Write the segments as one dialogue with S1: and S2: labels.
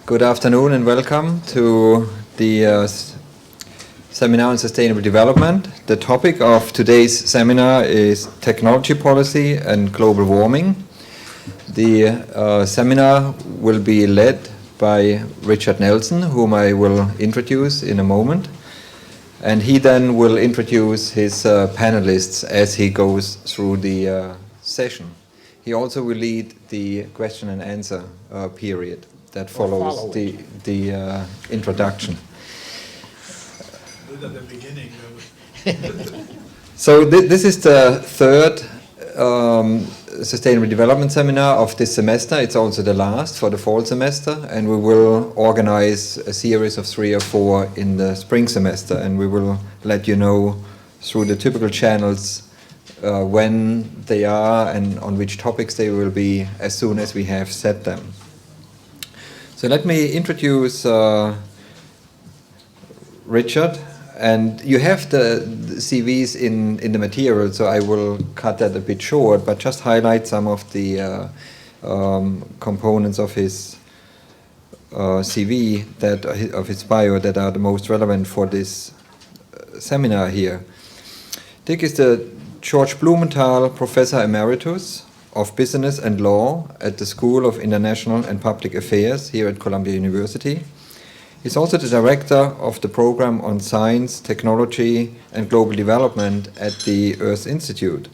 S1: Good afternoon and welcome to the Seminar on Sustainable Development. The topic of today's seminar is Technology Policy and Global Warming. The seminar will be led by Richard Nelson, whom I will introduce in a moment. And he then will introduce his panelists as he goes through the session. He also will lead the question and answer period that follows the introduction.
S2: At the beginning.
S1: So this is the third Sustainable Development Seminar of this semester. It's also the last for the fall semester, and we will organize a series of 3 or 4 in the spring semester, and we will let you know through the typical channels when they are and on which topics they will be as soon as we have set them. So let me introduce Richard, and you have the CVs in the material, so I will cut that a bit short, but just highlight some of the components of his CV, of his bio, that are the most relevant for this seminar here. Dick is the George Blumenthal Professor Emeritus of Business and Law at the School of International and Public Affairs here at Columbia University. He's also the director of the program on Science, Technology and Global Development at the Earth Institute.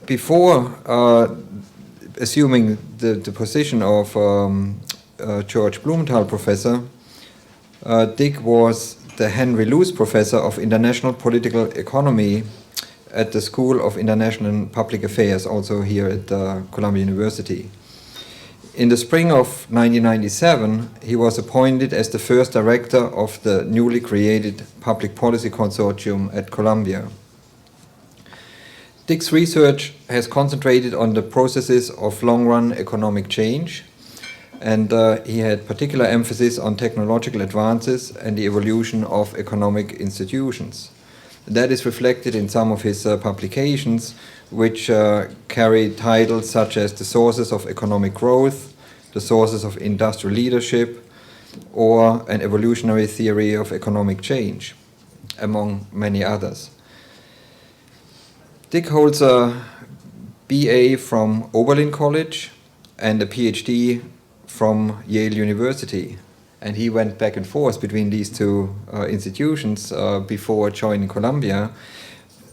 S1: Before assuming the position of George Blumenthal Professor, Dick was the Henry Luce Professor of International Political Economy at the School of International and Public Affairs, also here at Columbia University. In the spring of 1997, he was appointed as the first director of the newly created Public Policy Consortium at Columbia. Dick's research has concentrated on the processes of long-run economic change, and he had particular emphasis on technological advances and the evolution of economic institutions. That is reflected in some of his publications, which carry titles such as The Sources of Economic Growth, The Sources of Industrial Leadership, or An Evolutionary Theory of Economic Change, among many others. Dick holds a BA from Oberlin College and a PhD from Yale University, and he went back and forth between these two institutions before joining Columbia.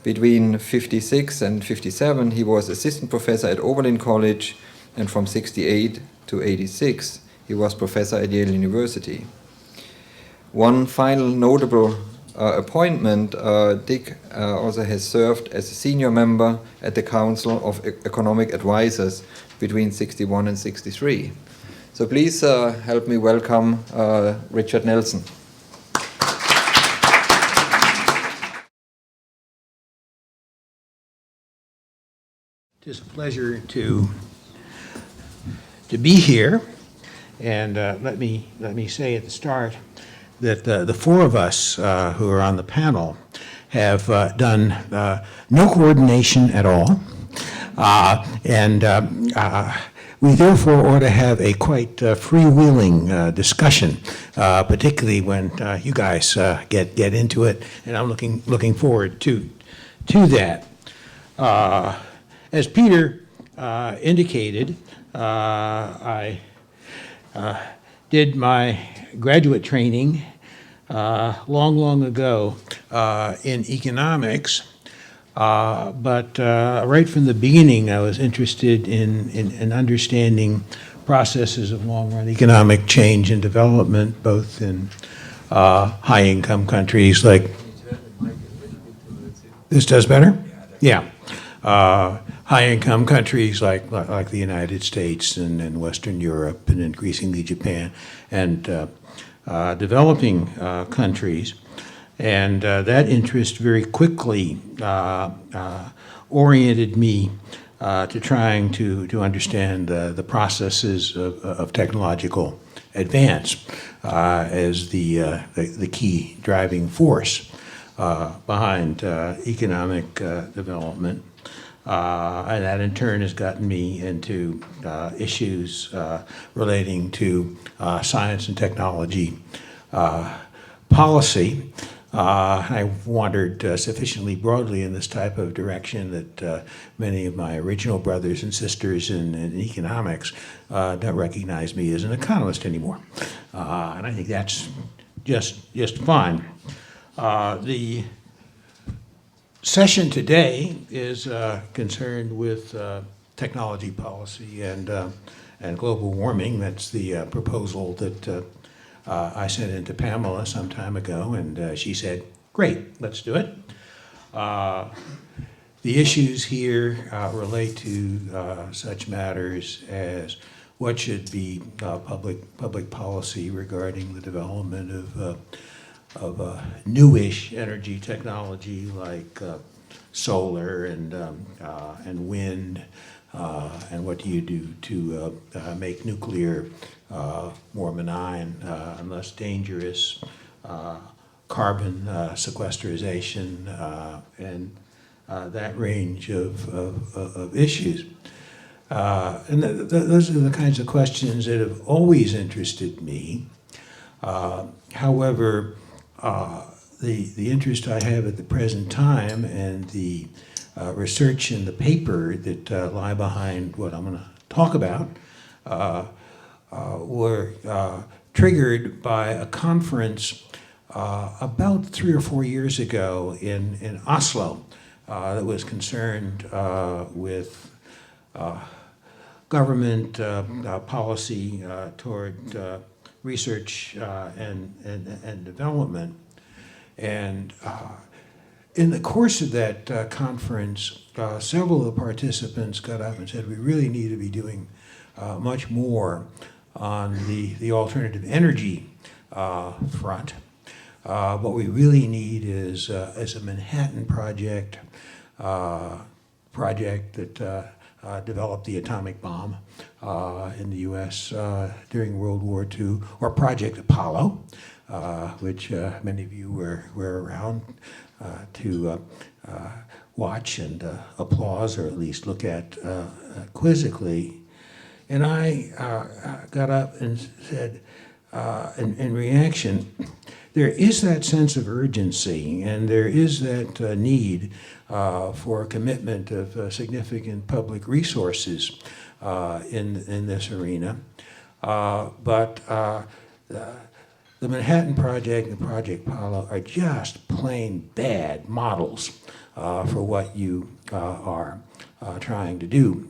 S1: Between 56 and 57, he was assistant professor at Oberlin College, and from 68 to 86, he was professor at Yale University. One final notable appointment, Dick also has served as a senior member at the Council of Economic Advisors between 61 and 63. So please help me welcome Richard Nelson.
S2: It is a pleasure to be here, and let me say at the start that the 4 of us who are on the panel have done no coordination at all, and we therefore ought to have a quite freewheeling discussion, particularly when you guys get into it, and I'm looking forward to that. As Peter indicated, I did my graduate training long ago in economics. But right from the beginning, I was interested in understanding processes of long-run economic change and development, both in high-income countries like... This does better? Yeah. High-income countries like the United States and Western Europe and increasingly Japan, and developing countries. And that interest very quickly oriented me to trying to understand the processes of technological advance as the key driving force behind economic development. And that in turn has gotten me into issues relating to science and technology policy. I've wandered sufficiently broadly in this type of direction that many of my original brothers and sisters in economics don't recognize me as an economist anymore. And I think that's just fine. The session today is concerned with technology policy and global warming. That's the proposal that I sent in to Pamela some time ago, and she said, great, let's do it. The issues here relate to such matters as what should be public policy regarding the development of newish energy technology like solar and wind, and what do you do to make nuclear more benign and less dangerous, carbon sequestration, and that range of issues. And those are the kinds of questions that have always interested me. However, the interest I have at the present time and the research in the paper that lie behind what I'm going to talk about were triggered by a conference about 3 or 4 years ago in Oslo that was concerned with government policy toward research and development. And in the course of that conference, several of the participants got up and said, we really need to be doing much more on the alternative energy front. What we really need is a Manhattan project that developed the atomic bomb in the U.S. During World War II, or Project Apollo, which many of you were around to watch and applause, or at least look at quizzically. And I got up and said, in reaction, there is that sense of urgency, and there is that need for a commitment of significant public resources in this arena. But the Manhattan Project and Project Apollo are just plain bad models for what you are trying to do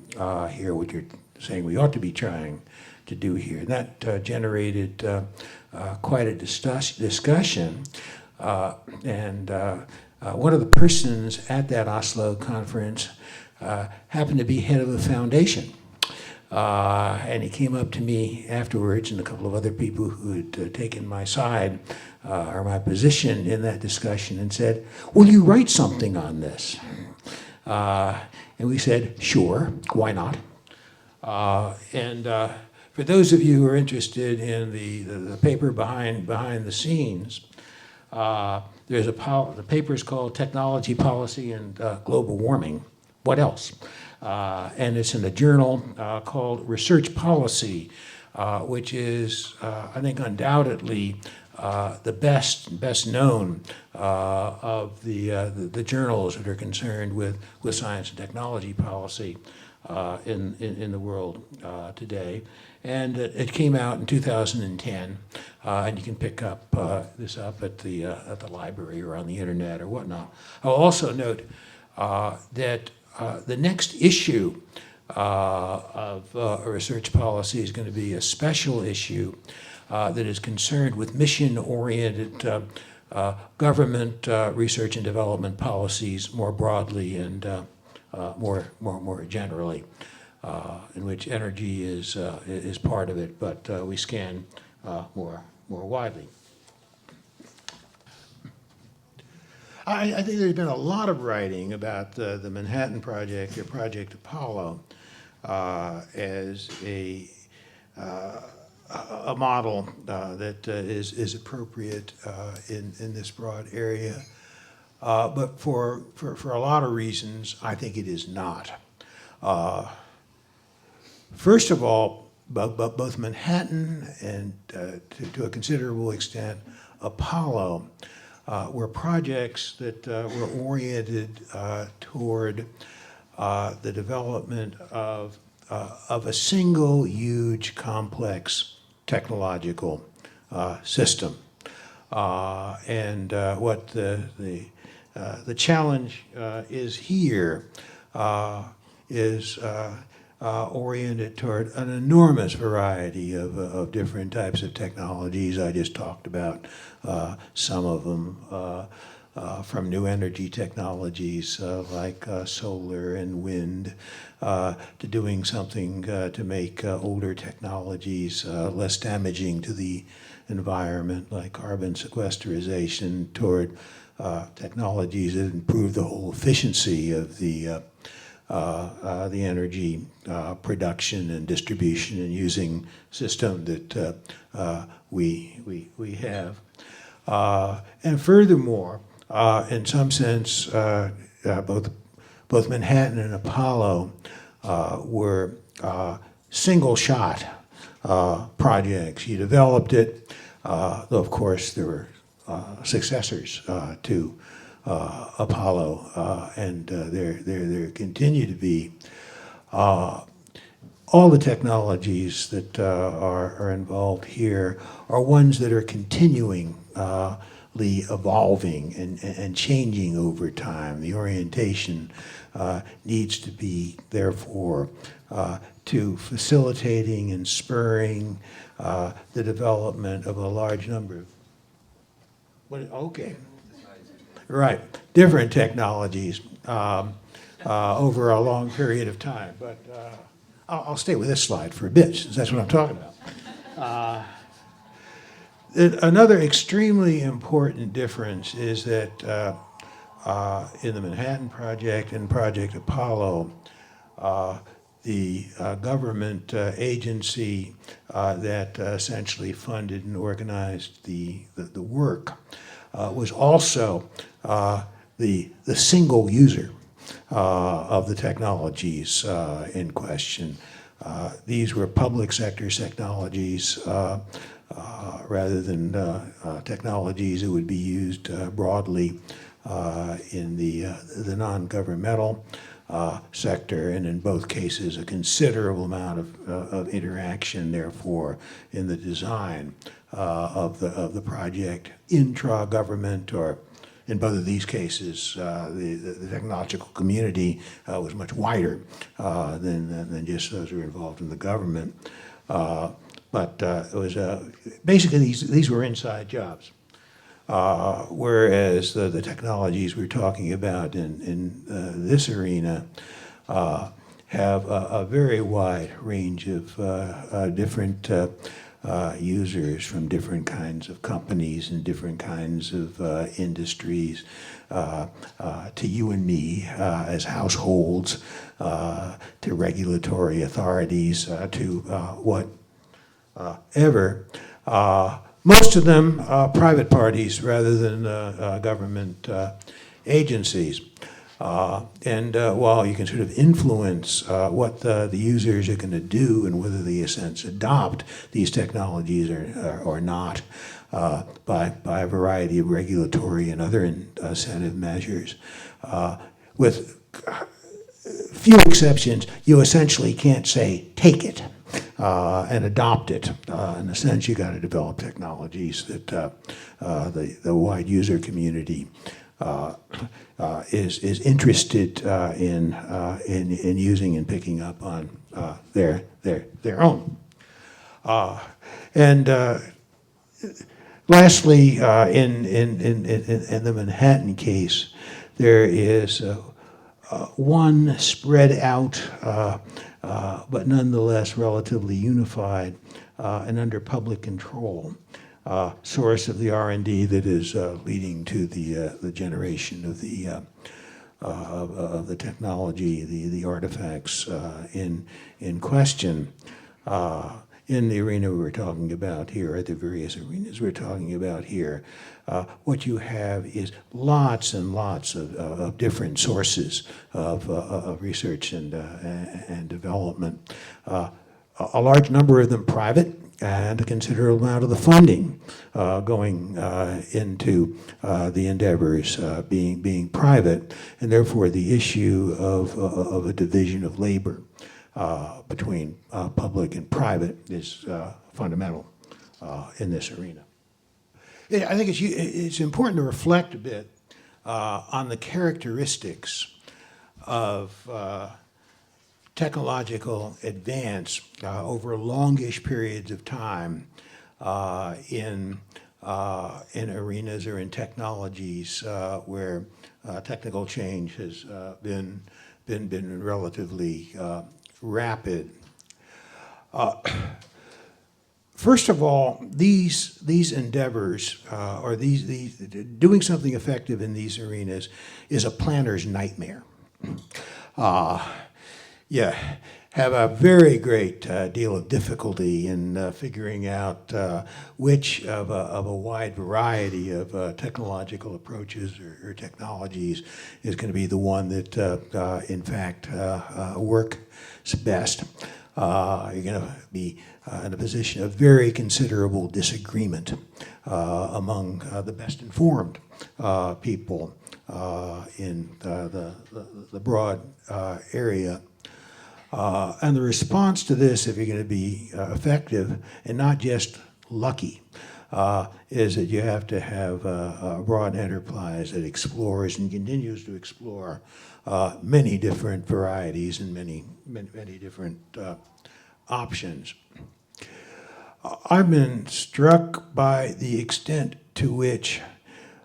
S2: here, what you're saying we ought to be trying to do here. And that generated quite a discussion. And one of the persons at that Oslo conference happened to be head of a foundation. And he came up to me afterwards, and a couple of other people who had taken my side or my position in that discussion, and said, will you write something on this? And we said, sure, why not? For those of you who are interested in the paper behind the scenes, the paper is called Technology Policy and Global Warming. What else? And it's in a journal called Research Policy, which is, I think, undoubtedly the best known of the journals that are concerned with science and technology policy in the world today. And it came out in 2010, and you can pick up this up at the library or on the internet or whatnot. I'll also note that the next issue of research policy is going to be a special issue that is concerned with mission-oriented government research and development policies more broadly and more generally, in which energy is part of it, but we scan more widely. I think there's been a lot of writing about the Manhattan Project or Project Apollo as a model that is appropriate in this broad area. But for a lot of reasons, I think it is not. First of all, both Manhattan and to a considerable extent Apollo were projects that were oriented toward the development of a single huge complex technological system. And what the challenge is here is oriented toward an enormous variety of different types of technologies. I just talked about some of them, from new energy technologies like solar and wind, to doing something to make older technologies less damaging to the environment, like carbon sequestration, toward technologies that improve the whole efficiency of the energy production and distribution and using system that we have. And furthermore, in some sense, both Manhattan and Apollo were single-shot projects. You developed it, though of course there were successors to Apollo, and there continue to be. All the technologies that are involved here are ones that are continuingly evolving and changing over time. The orientation needs to be, therefore, to facilitating and spurring the development of a large number of, right, different technologies over a long period of time. But I'll stay with this slide for a bit, since that's what I'm talking about. Another extremely important difference is that in the Manhattan Project and Project Apollo, the government agency that essentially funded and organized the work was also the single user of the technologies in question. These were public sector technologies rather than technologies that would be used broadly in the non-governmental sector, and in both cases a considerable amount of interaction, therefore, in the design of the project, intra-government, or in both of these cases, the technological community was much wider than just those who were involved in the government. But it was basically these were inside jobs, whereas the technologies we're talking about in this arena have a very wide range of different users from different kinds of companies and different kinds of industries, to you and me as households, to regulatory authorities, to whatever. Most of them private parties rather than government agencies. And while you can sort of influence what the users are going to do and whether they, in a sense, adopt these technologies or not by a variety of regulatory and other incentive measures, with few exceptions, you essentially can't say, take it and adopt it. In a sense, you got to develop technologies that the wide user community is interested in using and picking up on their own. And lastly, in the Manhattan case, there is one spread out, but nonetheless relatively unified and under public control source of the R&D that is leading to the generation of the technology, the artifacts in question. in the arena we're talking about here, or the various arenas we're talking about here, what you have is lots and lots of different sources of research and development. A large number of them private, and a considerable amount of the funding going into the endeavors being private, and therefore the issue of a division of labor between public and private is fundamental in this arena. Yeah, I think it's important to reflect a bit on the characteristics of technological advance over longish periods of time in arenas or in technologies where technical change has been relatively rapid. First of all, these endeavors, or these doing something effective in these arenas, is a planner's nightmare. You have a very great deal of difficulty in figuring out which of a wide variety of technological approaches or technologies is going to be the one that, in fact, works best. You're going to be in a position of very considerable disagreement among the best informed people in the broad area. And the response to this, if you're going to be effective and not just lucky, is that you have to have a broad enterprise that explores and continues to explore many different varieties and many different options. I've been struck by the extent to which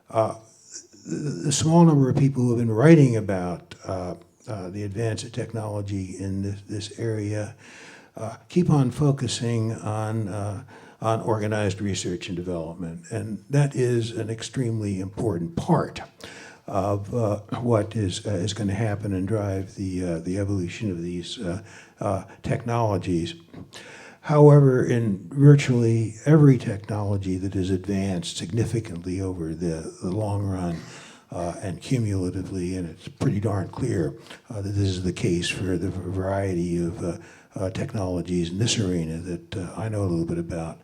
S2: the small number of people who have been writing about the advance of technology in this area keep on focusing on organized research and development, and that is an extremely important part of what is going to happen and drive the evolution of these technologies. However, in virtually every technology that has advanced significantly over the long run and cumulatively, and it's pretty darn clear that this is the case for the variety of technologies in this arena that I know a little bit about,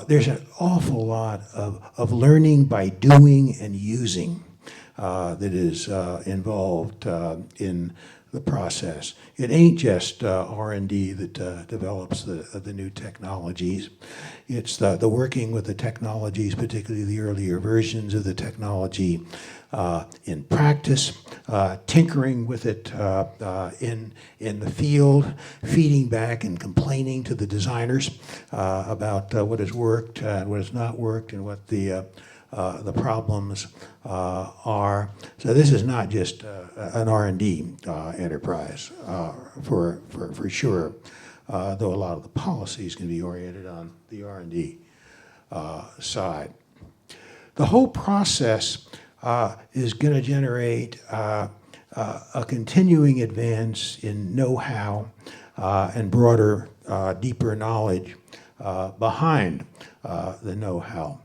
S2: there's an awful lot of learning by doing and using that is involved in the process. It ain't just R&D that develops the new technologies. It's the working with the technologies, particularly the earlier versions of the technology, in practice, tinkering with it in the field, feeding back and complaining to the designers about what has worked and what has not worked and what the problems are. So this is not just an R&D enterprise for sure, though a lot of the policies can be oriented on the R&D side. The whole process is going to generate a continuing advance in know-how and broader, deeper knowledge behind the know-how.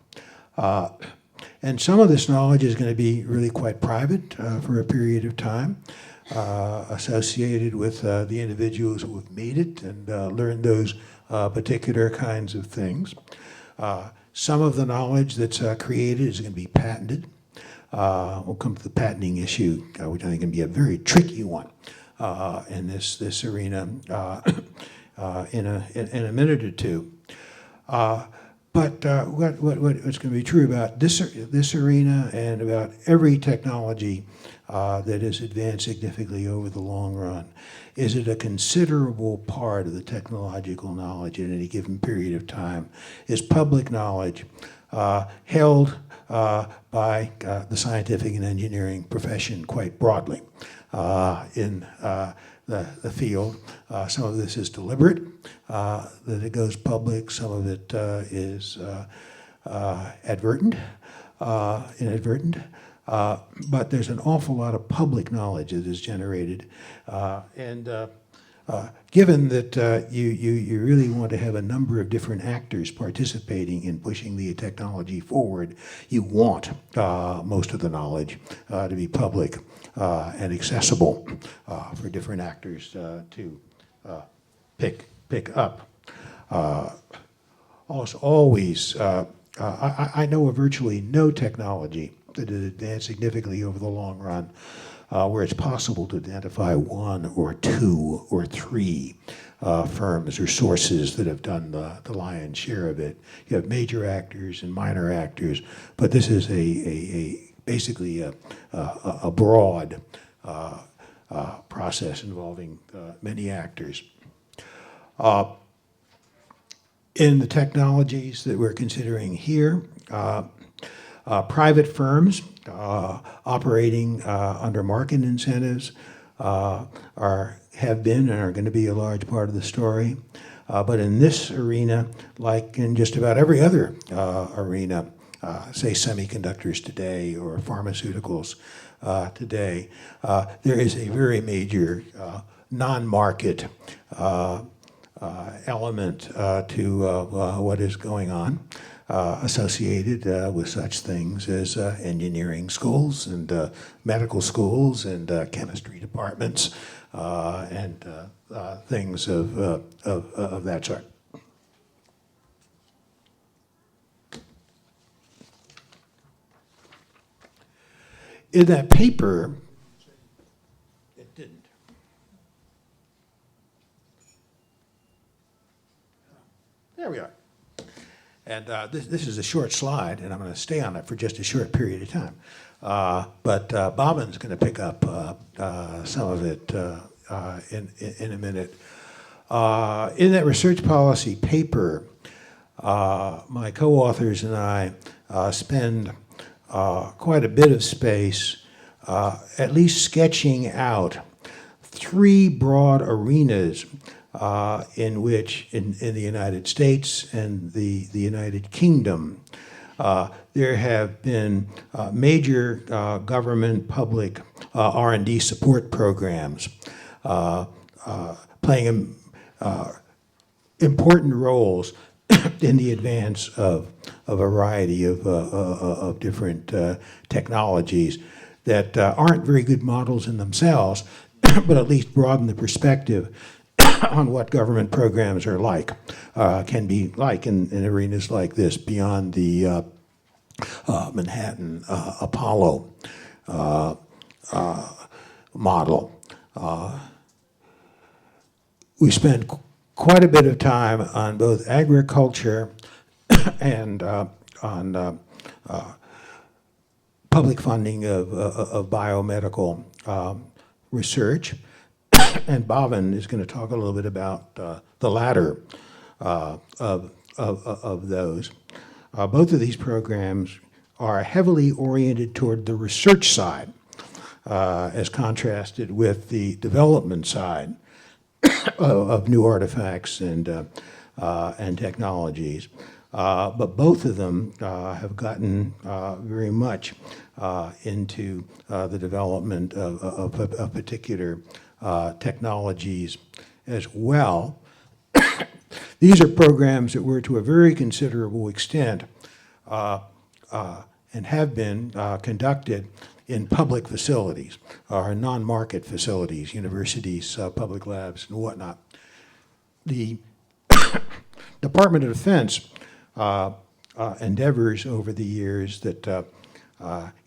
S2: And some of this knowledge is going to be really quite private for a period of time, associated with the individuals who have made it and learned those particular kinds of things. Some of the knowledge that's created is going to be patented. We'll come to the patenting issue, which I think can be a very tricky one in this arena in a minute or two. But what's going to be true about this arena and about every technology that has advanced significantly over the long run is that a considerable part of the technological knowledge in any given period of time is public knowledge held by the scientific and engineering profession quite broadly in the field. Some of this is deliberate, that it goes public. Some of it is inadvertent. But there's an awful lot of public knowledge that is generated and given that you really want to have a number of different actors participating in pushing the technology forward, you want most of the knowledge to be public and accessible for different actors to pick up. I know of virtually no technology that has advanced significantly over the long run where it's possible to identify one or two or three firms or sources that have done the lion's share of it. You have major actors and minor actors, but this is basically a broad process involving many actors. In the technologies that we're considering here, private firms operating under market incentives have been and are going to be a large part of the story. But in this arena, like in just about every other arena, say semiconductors today or pharmaceuticals today, there is a very major non-market element to what is going on, associated with such things as engineering schools and medical schools and chemistry departments and things of that sort. In that paper, it didn't. There we are. And this is a short slide, and I'm going to stay on it for just a short period of time. But Bobin's going to pick up some of it in a minute. In that research policy paper, my co-authors and I spend quite a bit of space at least sketching out three broad arenas in which, in the United States and the United Kingdom, there have been major government public R&D support programs playing important roles in the advance of a variety of different technologies that aren't very good models in themselves, but at least broaden the perspective on what government programs are like, can be like in arenas like this beyond the Manhattan Apollo model. We spend quite a bit of time on both agriculture and on public funding of biomedical research. And Bhavin is going to talk a little bit about the latter of those. Both of these programs are heavily oriented toward the research side, as contrasted with the development side of new artifacts and technologies. But both of them have gotten very much into the development of particular technologies as well. These are programs that were to a very considerable extent and have been conducted in public facilities or non-market facilities, universities, public labs, and whatnot. The Department of Defense endeavors over the years that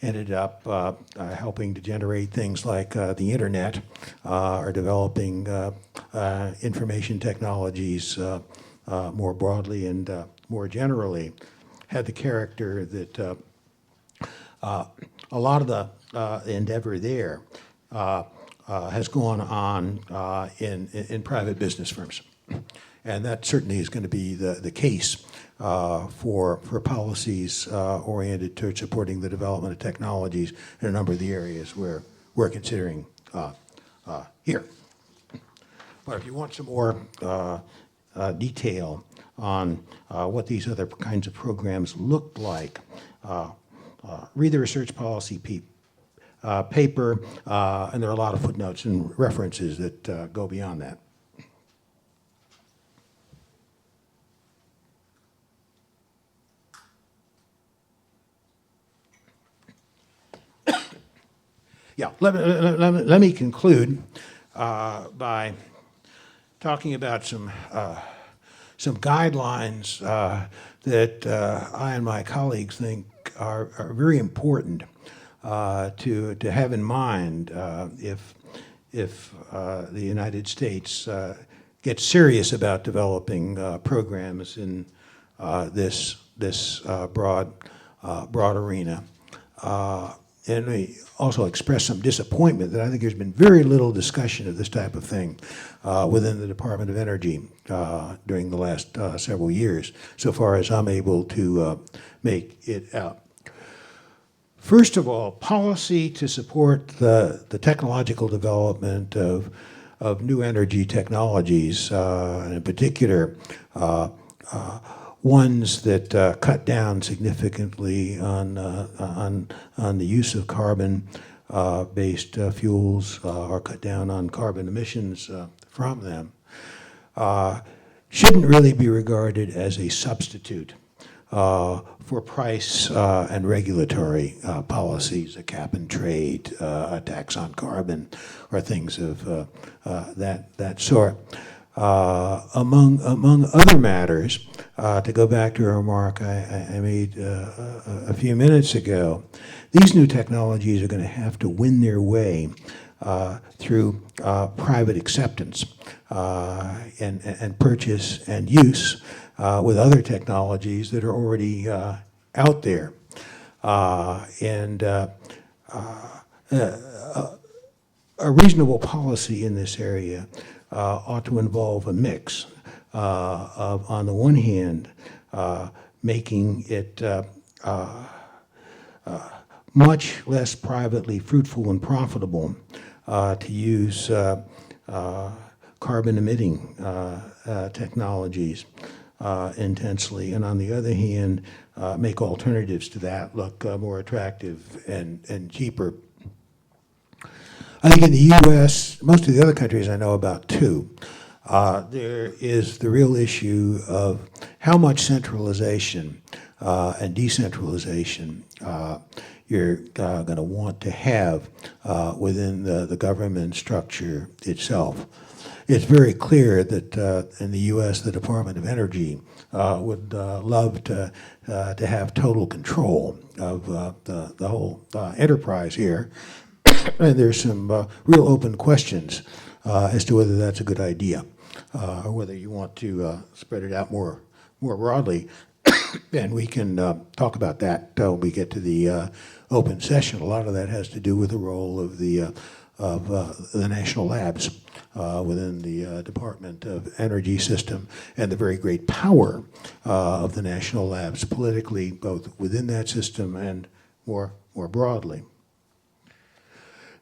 S2: ended up helping to generate things like the internet or developing information technologies more broadly and more generally, had the character that a lot of the endeavor there has gone on in private business firms. And that certainly is going to be the case for policies oriented toward supporting the development of technologies in a number of the areas where we're considering here. But if you want some more detail on what these other kinds of programs look like, read the research policy paper, and there are a lot of footnotes and references that go beyond that. Yeah, let me conclude by talking about some guidelines that I and my colleagues think are very important to have in mind if the United States gets serious about developing programs in this broad arena. And we also express some disappointment that I think there's been very little discussion of this type of thing within the Department of Energy during the last several years, so far as I'm able to make it out. First of all, policy to support the technological development of new energy technologies, and in particular, ones that cut down significantly on the use of carbon-based fuels or cut down on carbon emissions from them, shouldn't really be regarded as a substitute for price and regulatory policies, a cap and trade, a tax on carbon, or things of that sort. Among other matters, to go back to a remark I made a few minutes ago, these new technologies are going to have to win their way through private acceptance and purchase and use with other technologies that are already out there. A reasonable policy in this area ought to involve a mix of, on the one hand, making it much less privately fruitful and profitable to use carbon-emitting technologies intensely, and on the other hand, make alternatives to that look more attractive and cheaper. I think in the U.S., most of the other countries I know about too, there is the real issue of how much centralization and decentralization you're going to want to have within the government structure itself. It's very clear that in the U.S., the Department of Energy would love to have total control of the whole enterprise here. And there's some real open questions as to whether that's a good idea or whether you want to spread it out more broadly. And we can talk about that when we get to the open session. A lot of that has to do with the role of the national labs within the Department of Energy system and the very great power of the national labs politically, both within that system and more broadly.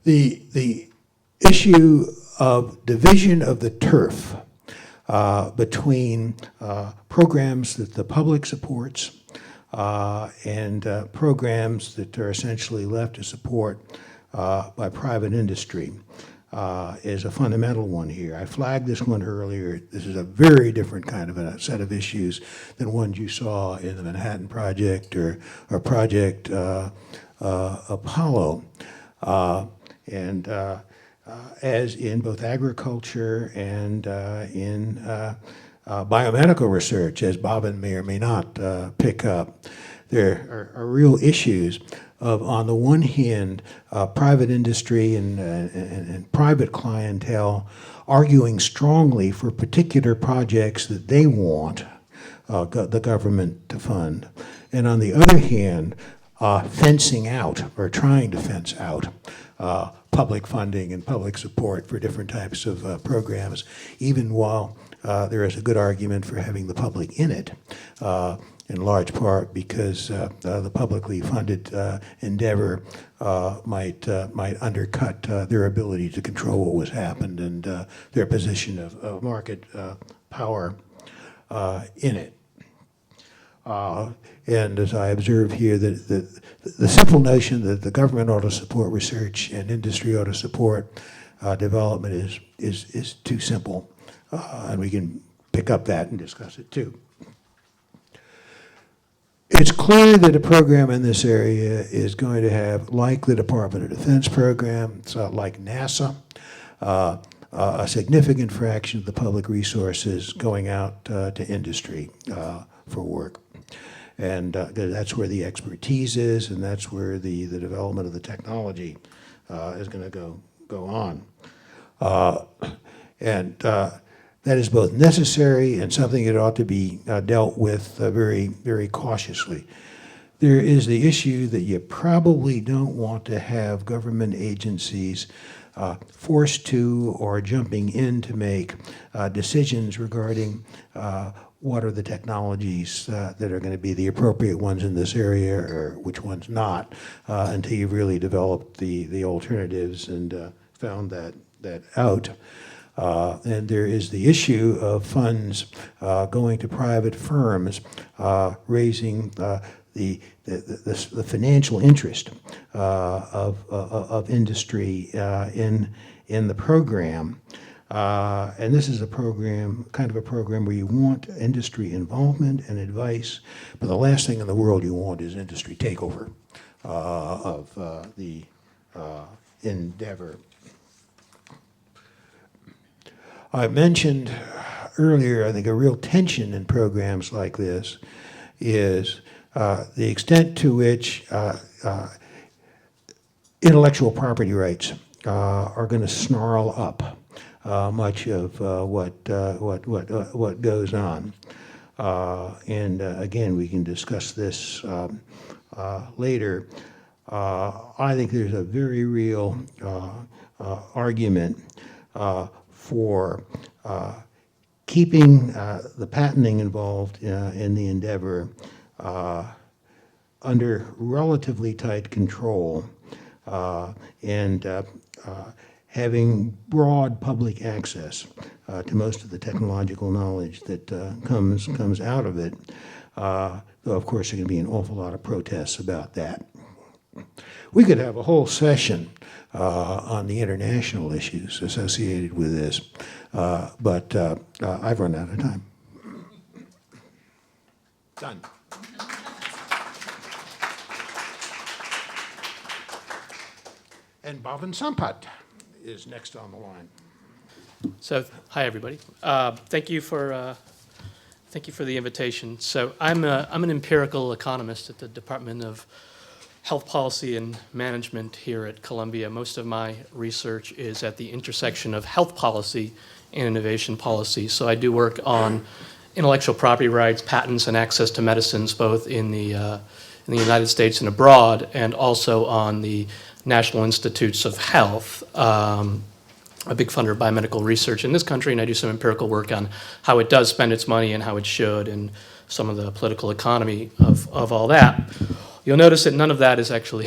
S2: The issue of division of the turf between programs that the public supports and programs that are essentially left to support by private industry is a fundamental one here. I flagged this one earlier. This is a very different kind of a set of issues than ones you saw in the Manhattan Project or Project Apollo. As in both agriculture and in biomedical research, as Bobbin may or may not pick up, there are real issues of, on the one hand, private industry and private clientele arguing strongly for particular projects that they want the government to fund, and on the other hand, fencing out or trying to fence out public funding and public support for different types of programs, even while there is a good argument for having the public in it, in large part because the publicly funded endeavor might undercut their ability to control what was happened and their position of market power in it. And as I observe here, the simple notion that the government ought to support research and industry ought to support development is too simple, and we can pick up that and discuss it too. It's clear that a program in this area is going to have, like the Department of Defense program, it's like NASA, a significant fraction of the public resources going out to industry for work. And that's where the expertise is, and that's where the development of the technology is going to go on. And that is both necessary and something that ought to be dealt with very, very cautiously. There is the issue that you probably don't want to have government agencies forced to or jumping in to make decisions regarding what are the technologies that are going to be the appropriate ones in this area or which ones not, until you've really developed the alternatives and found that out. And there is the issue of funds going to private firms, raising the financial interest of industry in the program. And this is a program, kind of a program where you want industry involvement and advice, but the last thing in the world you want is industry takeover of the endeavor. I mentioned earlier, I think a real tension in programs like this is the extent to which intellectual property rights are going to snarl up much of what goes on. And again, we can discuss this later. I think there's a very real argument for keeping the patenting involved in the endeavor under relatively tight control and having broad public access to most of the technological knowledge that comes out of it, though of course there can be an awful lot of protests about that. We could have a whole session on the international issues associated with this, but I've run out of time. Done. And Bhavan Sampat is next on the line.
S3: So, hi everybody. Thank you for the invitation. So, I'm an empirical economist at the Department of Health Policy and Management here at Columbia. Most of my research is at the intersection of health policy and innovation policy. So, I do work on intellectual property rights, patents, and access to medicines, both in the United States and abroad, and also on the National Institutes of Health, a big funder of biomedical research in this country, and I do some empirical work on how it does spend its money and how it should, and some of the political economy of all that. You'll notice that none of that is actually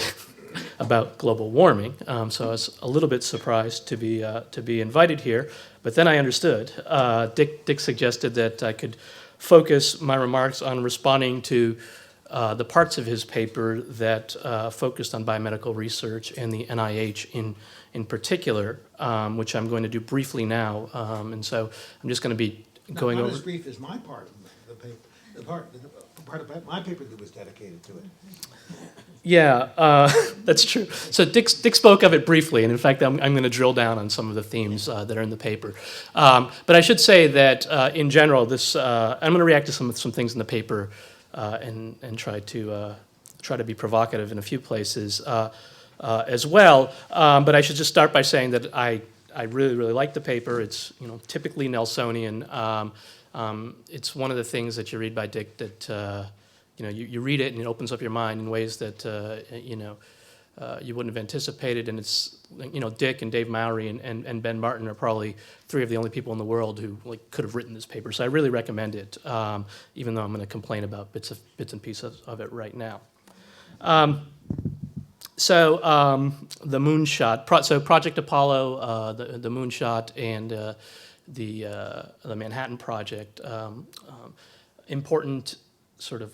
S3: about global warming, so I was a little bit surprised to be invited here, but then I understood. Dick suggested that I could focus my remarks on responding to the parts of his paper that focused on biomedical research and the NIH in particular, which I'm going to do briefly now. And so I'm just going to be going over.
S2: Not as brief as my part of the paper, the part of my paper that was dedicated to it.
S3: Yeah, that's true. So Dick spoke of it briefly, and in fact, I'm going to drill down on some of the themes that are in the paper. But I should say that in general, I'm going to react to some things in the paper and try to be provocative in a few places as well. But I should just start by saying that I really like the paper. It's typically Nelsonian. It's one of the things that you read by Dick that you read it and it opens up your mind in ways that you wouldn't have anticipated. And it's Dick and Dave Mowry and Ben Martin are probably three of the only people in the world who could have written this paper. So I really recommend it, even though I'm going to complain about bits and pieces of it right now. So the moonshot. So Project Apollo, the moonshot, and the Manhattan Project. Important sort of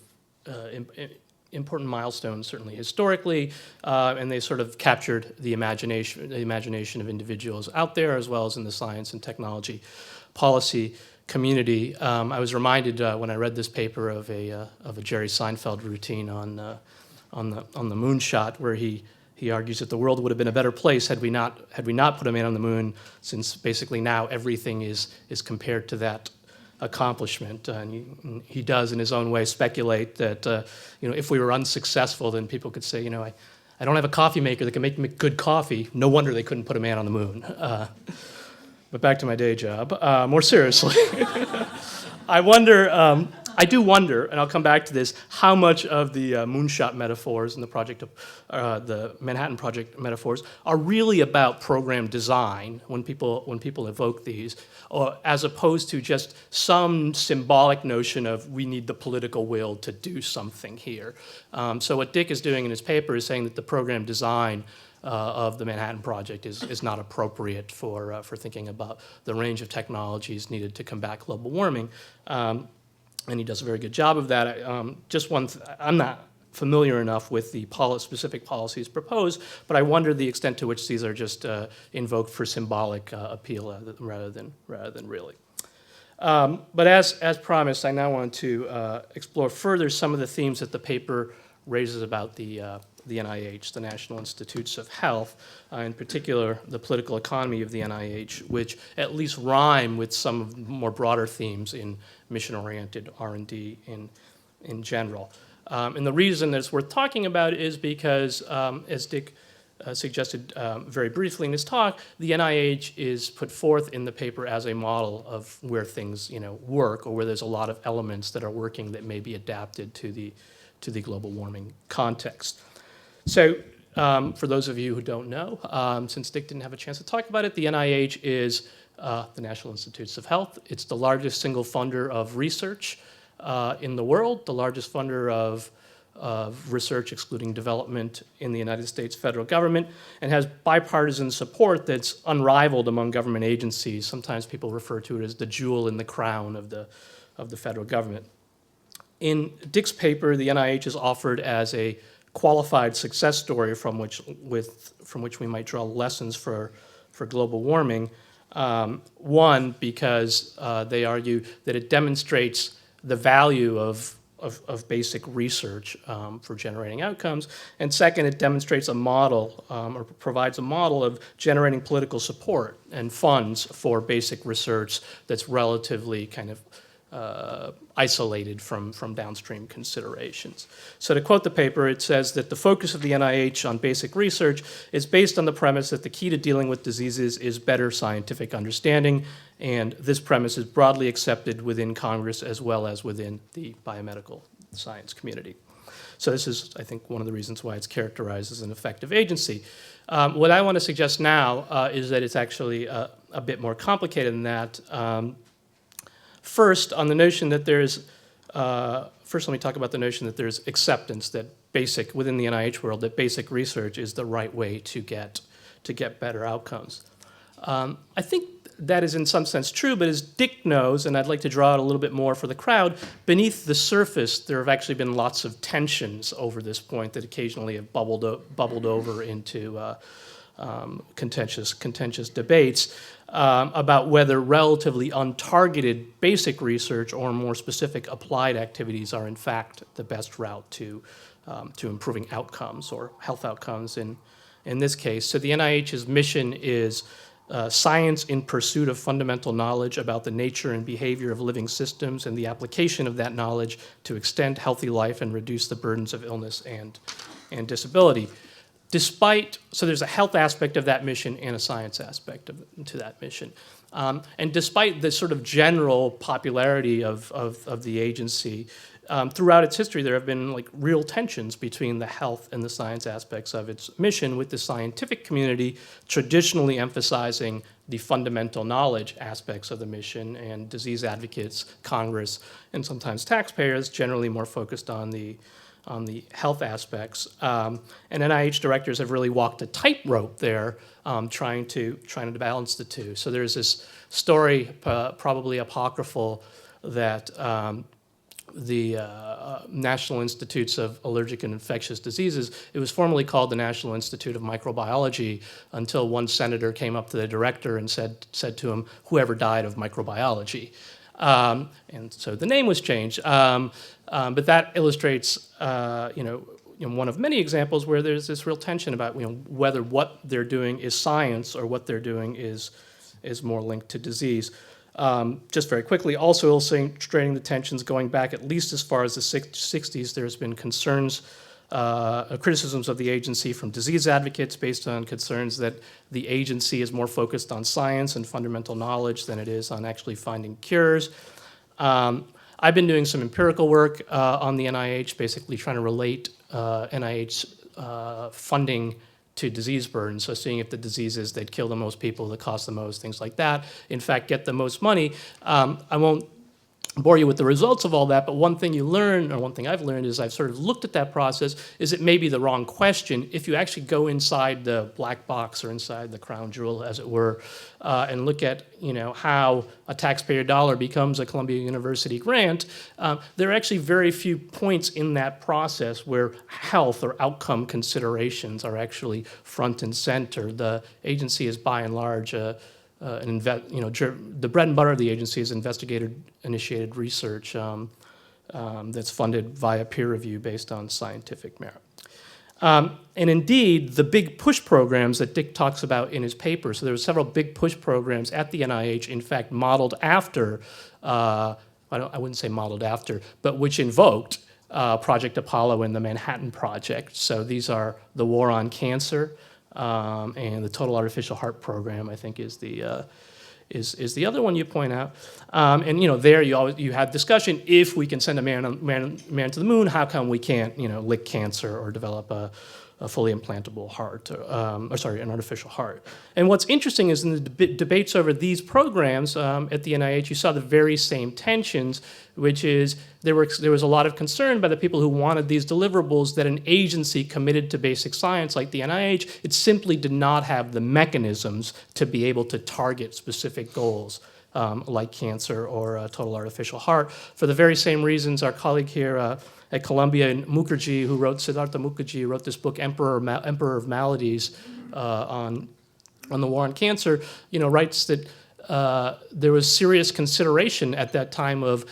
S3: important milestones, certainly historically, and they sort of captured the imagination of individuals out there, as well as in the science and technology policy community. I was reminded when I read this paper of a Jerry Seinfeld routine on the moonshot, where he argues that the world would have been a better place had we not put a man on the moon, since basically now everything is compared to that accomplishment. And he does, in his own way, speculate that if we were unsuccessful, then people could say, I don't have a coffee maker that can make me good coffee. No wonder they couldn't put a man on the moon. But back to my day job. More seriously, I do wonder, and I'll come back to this, how much of the moonshot metaphors and the Manhattan Project metaphors are really about program design when people evoke these, or as opposed to just some symbolic notion of we need the political will to do something here. So what Dick is doing in his paper is saying that the program design of the Manhattan Project is not appropriate for thinking about the range of technologies needed to combat global warming. And he does a very good job of that. I'm not familiar enough with the specific policies proposed, but I wonder the extent to which these are just invoked for symbolic appeal rather than really. But as promised, I now want to explore further some of the themes that the paper raises about the NIH, the National Institutes of Health, in particular the political economy of the NIH, which at least rhyme with some of the more broader themes in mission-oriented R&D in general. And the reason that it's worth talking about is because, as Dick suggested very briefly in his talk, the NIH is put forth in the paper as a model of where things work, or where there's a lot of elements that are working that may be adapted to the global warming context. So for those of you who don't know, since Dick didn't have a chance to talk about it, the NIH is the National Institutes of Health. It's the largest single funder of research in the world, the largest funder of research excluding development in the United States federal government, and has bipartisan support that's unrivaled among government agencies. Sometimes people refer to it as the jewel in the crown of the federal government. In Dick's paper, the NIH is offered as a qualified success story from which we might draw lessons for global warming. One, because they argue that it demonstrates the value of basic research for generating outcomes. And second, it demonstrates a model or provides a model of generating political support and funds for basic research that's relatively kind of isolated from downstream considerations. So to quote the paper, it says that the focus of the NIH on basic research is based on the premise that the key to dealing with diseases is better scientific understanding, and this premise is broadly accepted within Congress as well as within the biomedical science community. So this is, I think, one of the reasons why it's characterized as an effective agency. What I want to suggest now is that it's actually a bit more complicated than that. First, on the notion that first let me talk about the notion that there's acceptance that within the NIH world, that basic research is the right way to get better outcomes. I think that is in some sense true, but as Dick knows, and I'd like to draw out a little bit more for the crowd, beneath the surface, there have actually been lots of tensions over this point that occasionally have bubbled over into contentious debates about whether relatively untargeted basic research or more specific applied activities are in fact the best route to improving outcomes or health outcomes in this case. So the NIH's mission is science in pursuit of fundamental knowledge about the nature and behavior of living systems and the application of that knowledge to extend healthy life and reduce the burdens of illness and disability. So there's a health aspect of that mission and a science aspect to that mission. And despite the sort of general popularity of the agency, throughout its history there have been real tensions between the health and the science aspects of its mission, with the scientific community traditionally emphasizing the fundamental knowledge aspects of the mission, and disease advocates, Congress, and sometimes taxpayers generally more focused on the health aspects. And NIH directors have really walked a tightrope there, trying to balance the two. So there's this story, probably apocryphal, that the National Institutes of Allergic and Infectious Diseases, it was formerly called the National Institute of Microbiology, until one senator came up to the director and said to him, "Whoever died of microbiology?" And so the name was changed. But that illustrates, one of many examples where there's this real tension about whether what they're doing is science or what they're doing is more linked to disease. Just very quickly, also illustrating the tensions going back at least as far as the 60s, there's been concerns, criticisms of the agency from disease advocates based on concerns that the agency is more focused on science and fundamental knowledge than it is on actually finding cures. I've been doing some empirical work on the NIH, basically trying to relate NIH funding to disease burden, so seeing if the diseases that kill the most people, that cost the most, things like that, in fact get the most money. I won't bore you with the results of all that, but one thing you learn, or one thing I've learned is I've sort of looked at that process, is it may be the wrong question if you actually go inside the black box or inside the crown jewel, as it were, and look at how a taxpayer dollar becomes a Columbia University grant. There are actually very few points in that process where health or outcome considerations are actually front and center. The agency is by and large the bread and butter of the agency is investigator-initiated research that's funded via peer review based on scientific merit. And indeed, the big push programs that Dick talks about in his paper, so there were several big push programs at the NIH, in fact, modeled after, I wouldn't say modeled after, but which invoked Project Apollo and the Manhattan Project. So these are the War on Cancer, and the Total Artificial Heart Program, I think, is the other one you point out. And there you have discussion. If we can send a man to the moon, how come we can't lick cancer or develop a fully implantable heart, an artificial heart? And what's interesting is in the debates over these programs at the NIH, you saw the very same tensions, which is there was a lot of concern by the people who wanted these deliverables that an agency committed to basic science like the NIH, it simply did not have the mechanisms to be able to target specific goals like cancer or total artificial heart. For the very same reasons, our colleague here at Columbia, Siddhartha Mukherjee, wrote this book, Emperor of Maladies, on the war on cancer, writes that there was serious consideration at that time of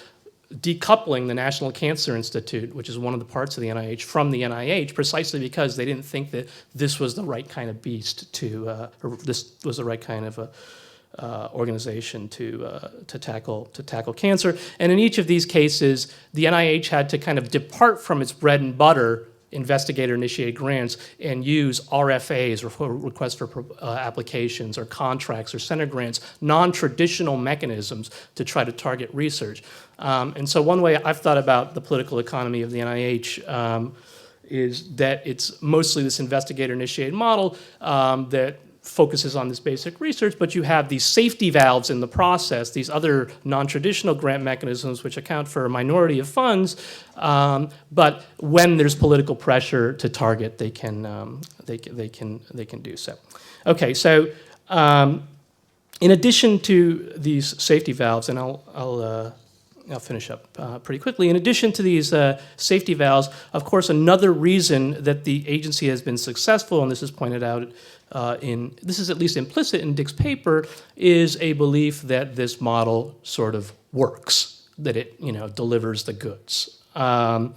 S3: decoupling the National Cancer Institute, which is one of the parts of the NIH, from the NIH, precisely because they didn't think that this was the right kind of beast or this was the right kind of organization to tackle cancer. And in each of these cases, the NIH had to kind of depart from its bread and butter investigator-initiated grants and use RFAs, or requests for applications, or contracts, or center grants, non-traditional mechanisms to try to target research. And so one way I've thought about the political economy of the NIH is that it's mostly this investigator-initiated model that focuses on this basic research, but you have these safety valves in the process, these other non-traditional grant mechanisms which account for a minority of funds, but when there's political pressure to target, they can do so. Okay, so in addition to these safety valves, and I'll finish up pretty quickly. In addition to these safety valves, of course, another reason that the agency has been successful, and this is pointed out this is at least implicit in Dick's paper, is a belief that this model sort of works, that it delivers the goods. And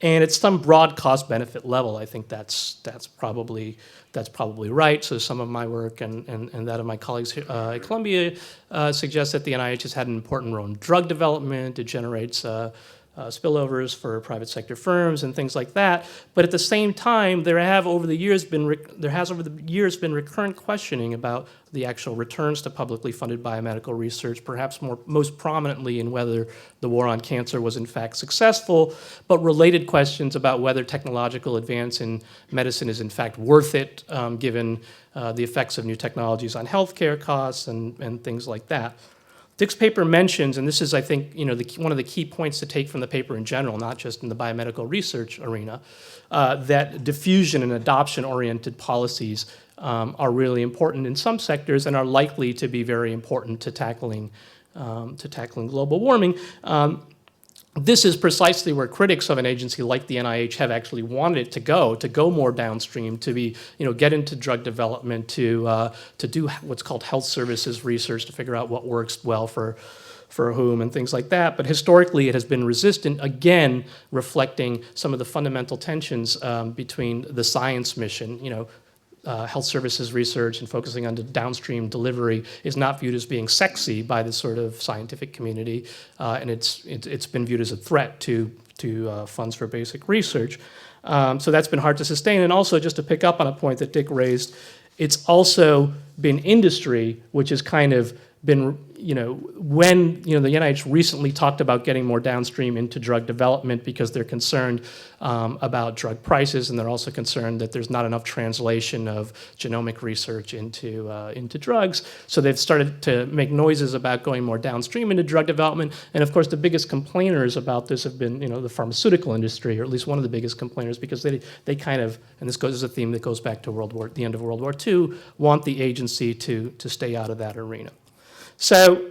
S3: at some broad cost-benefit level, I think that's probably right. So some of my work and that of my colleagues at Columbia suggests that the NIH has had an important role in drug development. It generates spillovers for private sector firms and things like that. But at the same time, there has over the years been recurrent questioning about the actual returns to publicly funded biomedical research, perhaps most prominently in whether the war on cancer was in fact successful, but related questions about whether technological advance in medicine is in fact worth it, given the effects of new technologies on healthcare costs and things like that. Dick's paper mentions, and this is, I think, one of the key points to take from the paper in general, not just in the biomedical research arena, that diffusion and adoption-oriented policies are really important in some sectors and are likely to be very important to tackling global warming. This is precisely where critics of an agency like the NIH have actually wanted it to go more downstream, to be, get into drug development, to do what's called health services research, to figure out what works well for for whom and things like that. But historically, it has been resistant, again, reflecting some of the fundamental tensions between the science mission. Health services research and focusing on the downstream delivery is not viewed as being sexy by the sort of scientific community, and it's been viewed as a threat to funds for basic research. So that's been hard to sustain. And also, just to pick up on a point that Dick raised, it's also been industry which has kind of been, when the NIH recently talked about getting more downstream into drug development because they're concerned about drug prices, and they're also concerned that there's not enough translation of genomic research into drugs. So they've started to make noises about going more downstream into drug development. And of course, the biggest complainers about this have been, the pharmaceutical industry, or at least one of the biggest complainers, because they kind of, and this is a theme that goes back to the end of World War II, want the agency to stay out of that arena. So,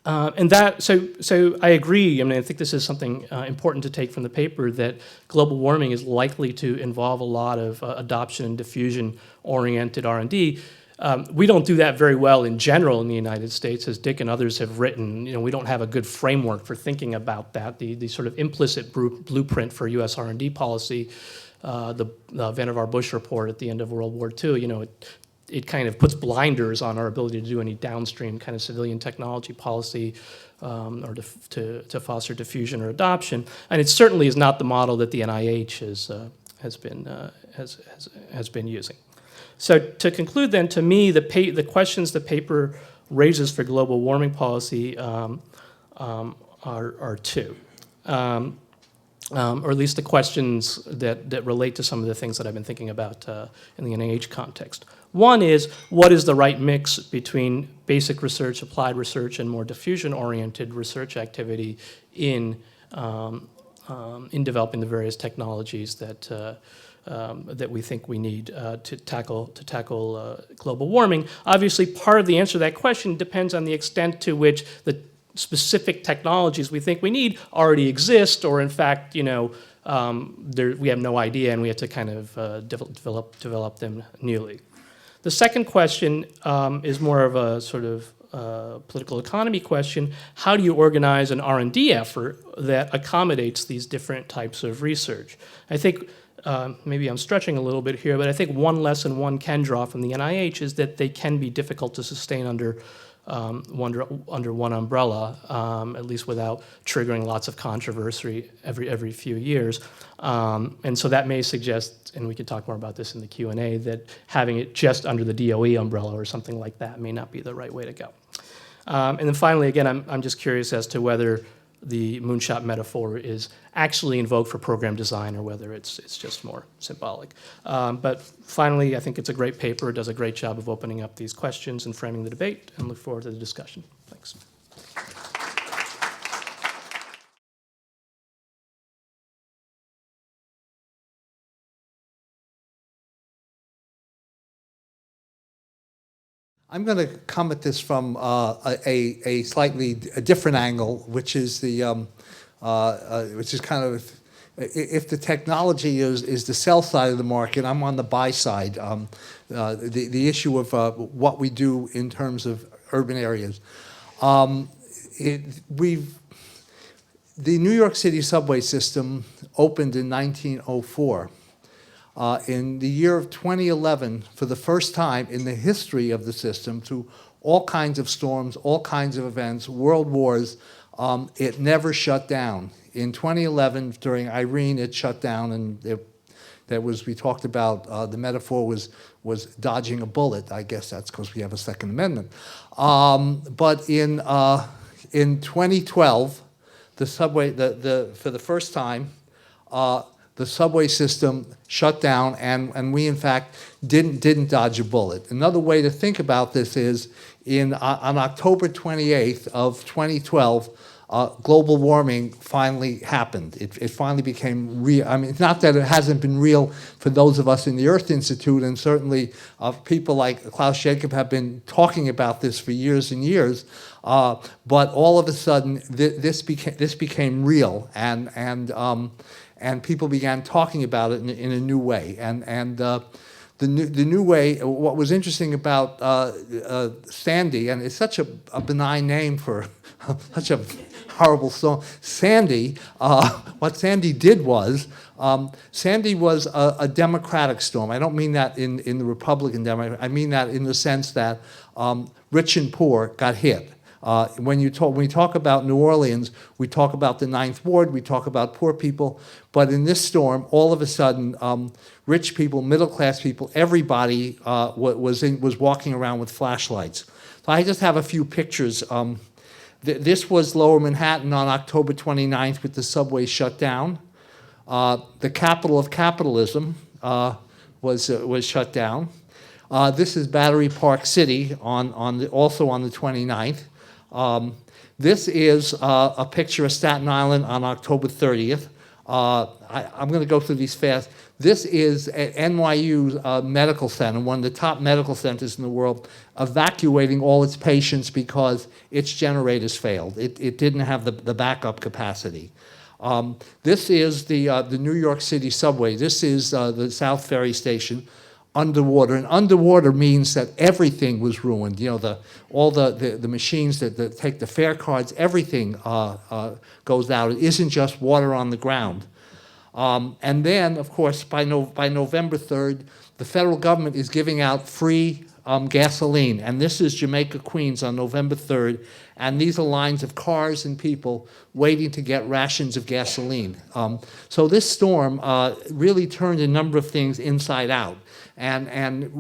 S3: so I agree. I think this is something important to take from the paper, that global warming is likely to involve a lot of adoption and diffusion-oriented R&D. We don't do that very well in general in the United States, as Dick and others have written. We don't have a good framework for thinking about that. The sort of implicit blueprint for U.S. R&D policy, the Vannevar Bush report at the end of World War II, it kind of puts blinders on our ability to do any downstream kind of civilian technology policy or to foster diffusion or adoption. And it certainly is not the model that the NIH has been using. So to conclude then, to me, the questions the paper raises for global warming policy are two. Or at least the questions that relate to some of the things that I've been thinking about in the NIH context. One is, what is the right mix between basic research, applied research, and more diffusion-oriented research activity in developing the various technologies that we think we need to tackle global warming? Obviously, part of the answer to that question depends on the extent to which the specific technologies we think we need already exist, or in fact, we have no idea and we have to kind of develop them newly. The second question is more of a sort of political economy question. How do you organize an R&D effort that accommodates these different types of research? I think maybe I'm stretching a little bit here, but I think one lesson one can draw from the NIH is that they can be difficult to sustain under one umbrella, at least without triggering lots of controversy every few years. And so that may suggest, and we could talk more about this in the Q&A, that having it just under the DOE umbrella or something like that may not be the right way to go. And then finally, again, I'm just curious as to whether the moonshot metaphor is actually invoked for program design or whether it's just more symbolic. But finally, I think it's a great paper. It does a great job of opening up these questions and framing the debate, and look forward to the discussion. Thanks.
S4: I'm going to come at this from a slightly different angle, which is kind of, if the technology is the sell side of the market, I'm on the buy side. The issue of what we do in terms of urban areas. The New York City subway system opened in 1904. In the year of 2011, for the first time in the history of the system, through all kinds of storms, all kinds of events, world wars, it never shut down. In 2011, during Irene, it shut down, and we talked about, the metaphor was dodging a bullet. I guess that's because we have a Second Amendment. But in 2012, the subway, for the first time, the subway system shut down, and we in fact didn't dodge a bullet. Another way to think about this is on October 28th of 2012, global warming finally happened. It finally became real. I mean, it's not that it hasn't been real for those of us in the Earth Institute, and certainly people like Klaus Jacob have been talking about this for years and years. But all of a sudden, this became real, and people began talking about it in a new way. And the new way, what was interesting about Sandy, and it's such a benign name for such a horrible storm. Sandy, what Sandy did was, Sandy was a democratic storm. I don't mean that in the Republican Democrat. I mean that in the sense that rich and poor got hit. When we talk about New Orleans, we talk about the Ninth Ward, we talk about poor people, but in this storm, all of a sudden, rich people, middle-class people, everybody was walking around with flashlights. So I just have a few pictures. This was Lower Manhattan on October 29th with the subway shut down. The capital of capitalism was shut down. This is Battery Park City also on the 29th. This is a picture of Staten Island on October 30th. I'm going to go through these fast. This is at NYU Medical Center, one of the top medical centers in the world, evacuating all its patients because its generators failed. It didn't have the backup capacity. This is the New York City subway. This is the South Ferry Station. Underwater, and underwater means that everything was ruined. You know, all the machines that take the fare cards, everything goes out. It isn't just water on the ground. And then, of course, by November 3rd, the federal government is giving out free gasoline, and this is Jamaica, Queens on November 3rd, and these are lines of cars and people waiting to get rations of gasoline. So this storm really turned a number of things inside out. And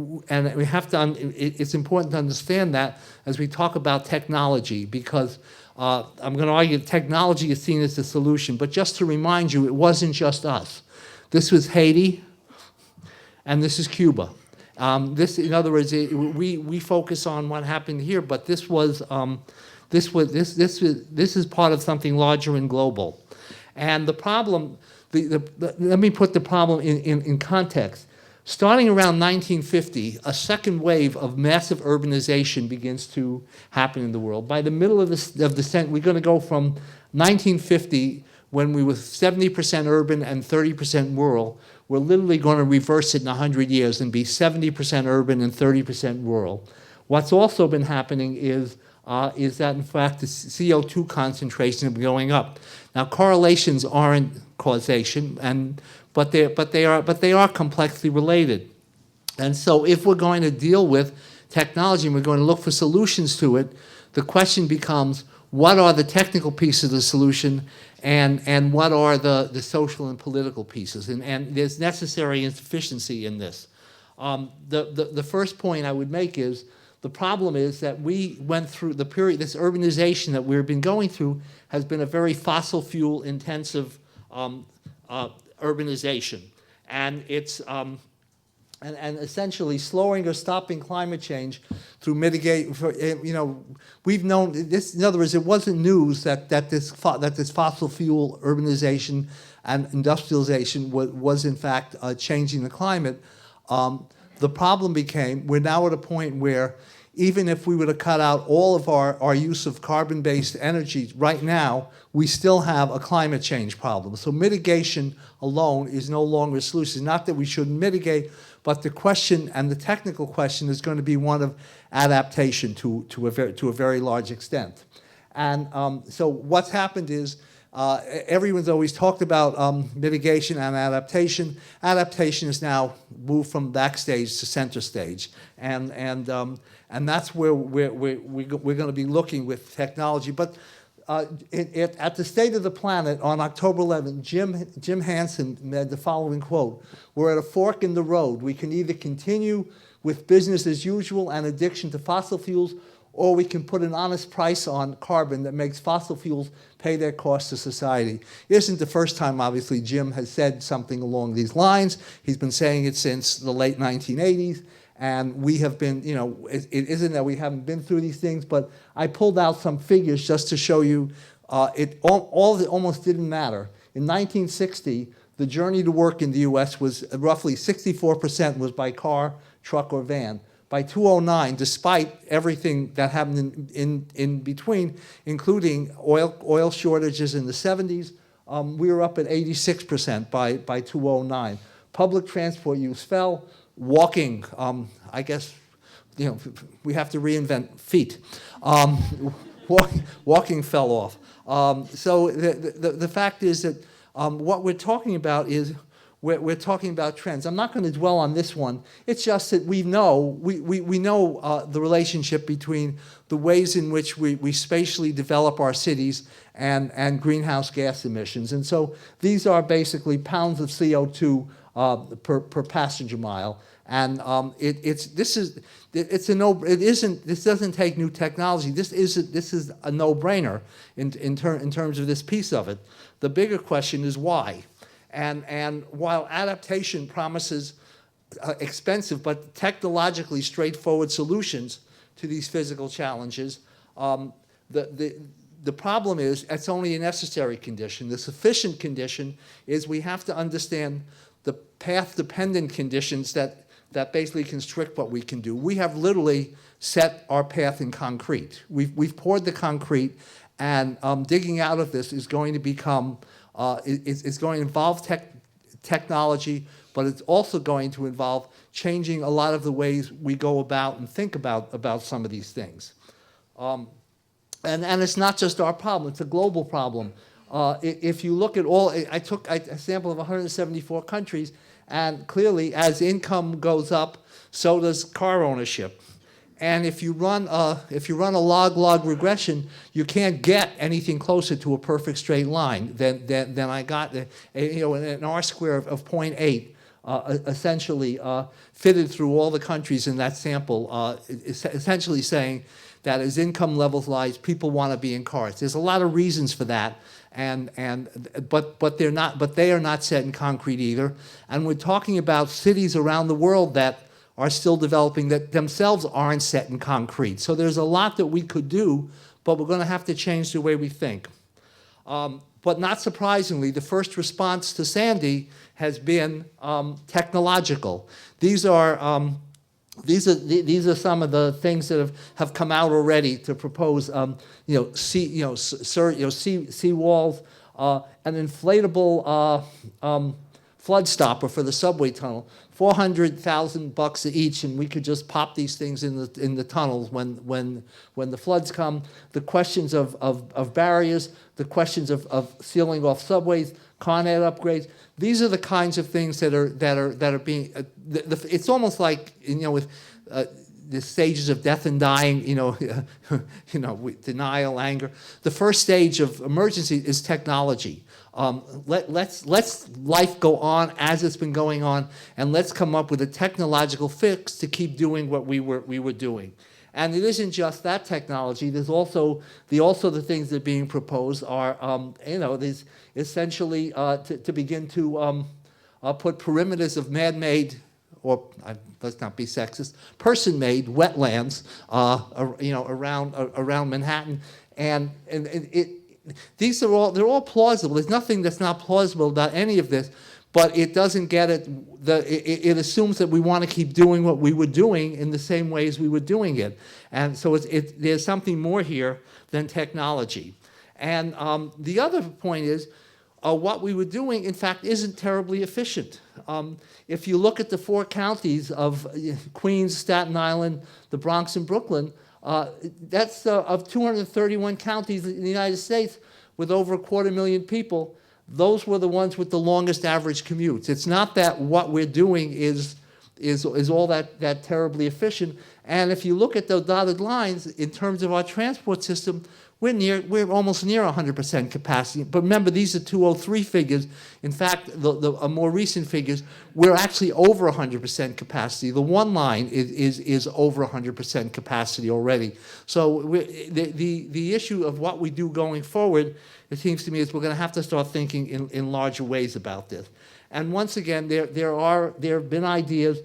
S4: we have to, it's important to understand that as we talk about technology, because I'm going to argue that technology is seen as the solution, but just to remind you, it wasn't just us. This was Haiti, and this is Cuba. In other words, we focus on what happened here, but this is part of something larger and global. And the problem, let me put the problem in context. Starting around 1950, a second wave of massive urbanization begins to happen in the world. By the middle of the century, we're going to go from 1950, when we were 70% urban and 30% rural, we're literally going to reverse it in 100 years and be 70% urban and 30% rural. What's also been happening is that, in fact, the CO2 concentration is going up. Now, correlations aren't causation, but they are complexly related. And so if we're going to deal with technology and we're going to look for solutions to it, the question becomes, what are the technical pieces of the solution and what are the social and political pieces? And there's necessary insufficiency in this. The first point I would make is, the problem is that we went through the period, this urbanization that we've been going through has been a very fossil fuel intensive urbanization. And it's and essentially slowing or stopping climate change through mitigate. We've known this. In other words, it wasn't news that this fossil fuel urbanization and industrialization was in fact changing the climate. The problem became, we're now at a point where even if we were to cut out all of our use of carbon-based energy right now, we still have a climate change problem. So mitigation alone is no longer a solution. Not that we shouldn't mitigate, but the question and the technical question is going to be one of adaptation to a very large extent. And so what's happened is everyone's always talked about mitigation and adaptation. Adaptation is now moved from backstage to center stage, and that's where we're going to be looking with technology. But at the State of the Planet on October 11th, Jim Hansen made the following quote: "We're at a fork in the road. We can either continue with business as usual and addiction to fossil fuels, or we can put an honest price on carbon that makes fossil fuels pay their cost to society." It isn't the first time, obviously, Jim has said something along these lines. He's been saying it since the late 1980s. And we have been, it isn't that we haven't been through these things, but I pulled out some figures just to show you it almost didn't matter. In 1960, the journey to work in the U.S. was roughly 64% was by car, truck, or van. By 2009, despite everything that happened in between, including oil shortages in the 70s, we were up at 86% by 2009. Public transport use fell. walking, I guess, we have to reinvent feet. Walking fell off. So the fact is that what we're talking about is we're talking about trends. I'm not going to dwell on this one. It's just that we know the relationship between the ways in which we spatially develop our cities and greenhouse gas emissions. And so these are basically pounds of CO2 per passenger mile. And this doesn't take new technology. This is a no-brainer in terms of this piece of it. The bigger question is why. And while adaptation promises expensive but technologically straightforward solutions to these physical challenges, the problem is it's only a necessary condition. The sufficient condition is we have to understand the path-dependent conditions that basically constrict what we can do. We have literally set our path in concrete. We've poured the concrete, and digging out of this is going to become, it's going to involve technology, but it's also going to involve changing a lot of the ways we go about and think about some of these things. And it's not just our problem, it's a global problem. If you look at I took a sample of 174 countries, and clearly as income goes up, so does car ownership. And if you run a log regression, you can't get anything closer to a perfect straight line than I got. An R square of 0.8, essentially fitted through all the countries in that sample, essentially saying that as income levels rise, people want to be in cars. There's a lot of reasons for that, but they are not set in concrete either. And we're talking about cities around the world that are still developing that themselves aren't set in concrete. So there's a lot that we could do, but we're going to have to change the way we think. But not surprisingly, the first response to Sandy has been technological. These are some of the things that have come out already to propose, sea walls, an inflatable flood stopper for the subway tunnel, $400,000 each, and we could just pop these things in the tunnels when the floods come. The questions of barriers, the questions of sealing off subways, ConEd upgrades. These are the kinds of things that are being. It's almost like with the stages of death and dying. Denial, anger. The first stage of emergency is technology. Let's life go on as it's been going on, and let's come up with a technological fix to keep doing what we were doing. And it isn't just that technology. There's also the things that are being proposed are there's essentially to begin to put perimeters of man-made, or let's not be sexist, person-made wetlands around Manhattan, and they're all plausible. There's nothing that's not plausible about any of this, but it doesn't get it. It assumes that we want to keep doing what we were doing in the same ways we were doing it, and so there's something more here than technology. And the other point is, what we were doing, in fact, isn't terribly efficient. If you look at the 4 counties of Queens, Staten Island, the Bronx, and Brooklyn, that's of 231 counties in the United States with over 250,000 people. Those were the ones with the longest average commutes. It's not that what we're doing is all that terribly efficient. And if you look at the dotted lines in terms of our transport system, we're almost near 100% capacity. But remember, these are 203 figures. In fact, the more recent figures, we're actually over 100% capacity. The one line is over 100% capacity already. So the issue of what we do going forward, it seems to me, is we're going to have to start thinking in larger ways about this. And once again, there have been ideas.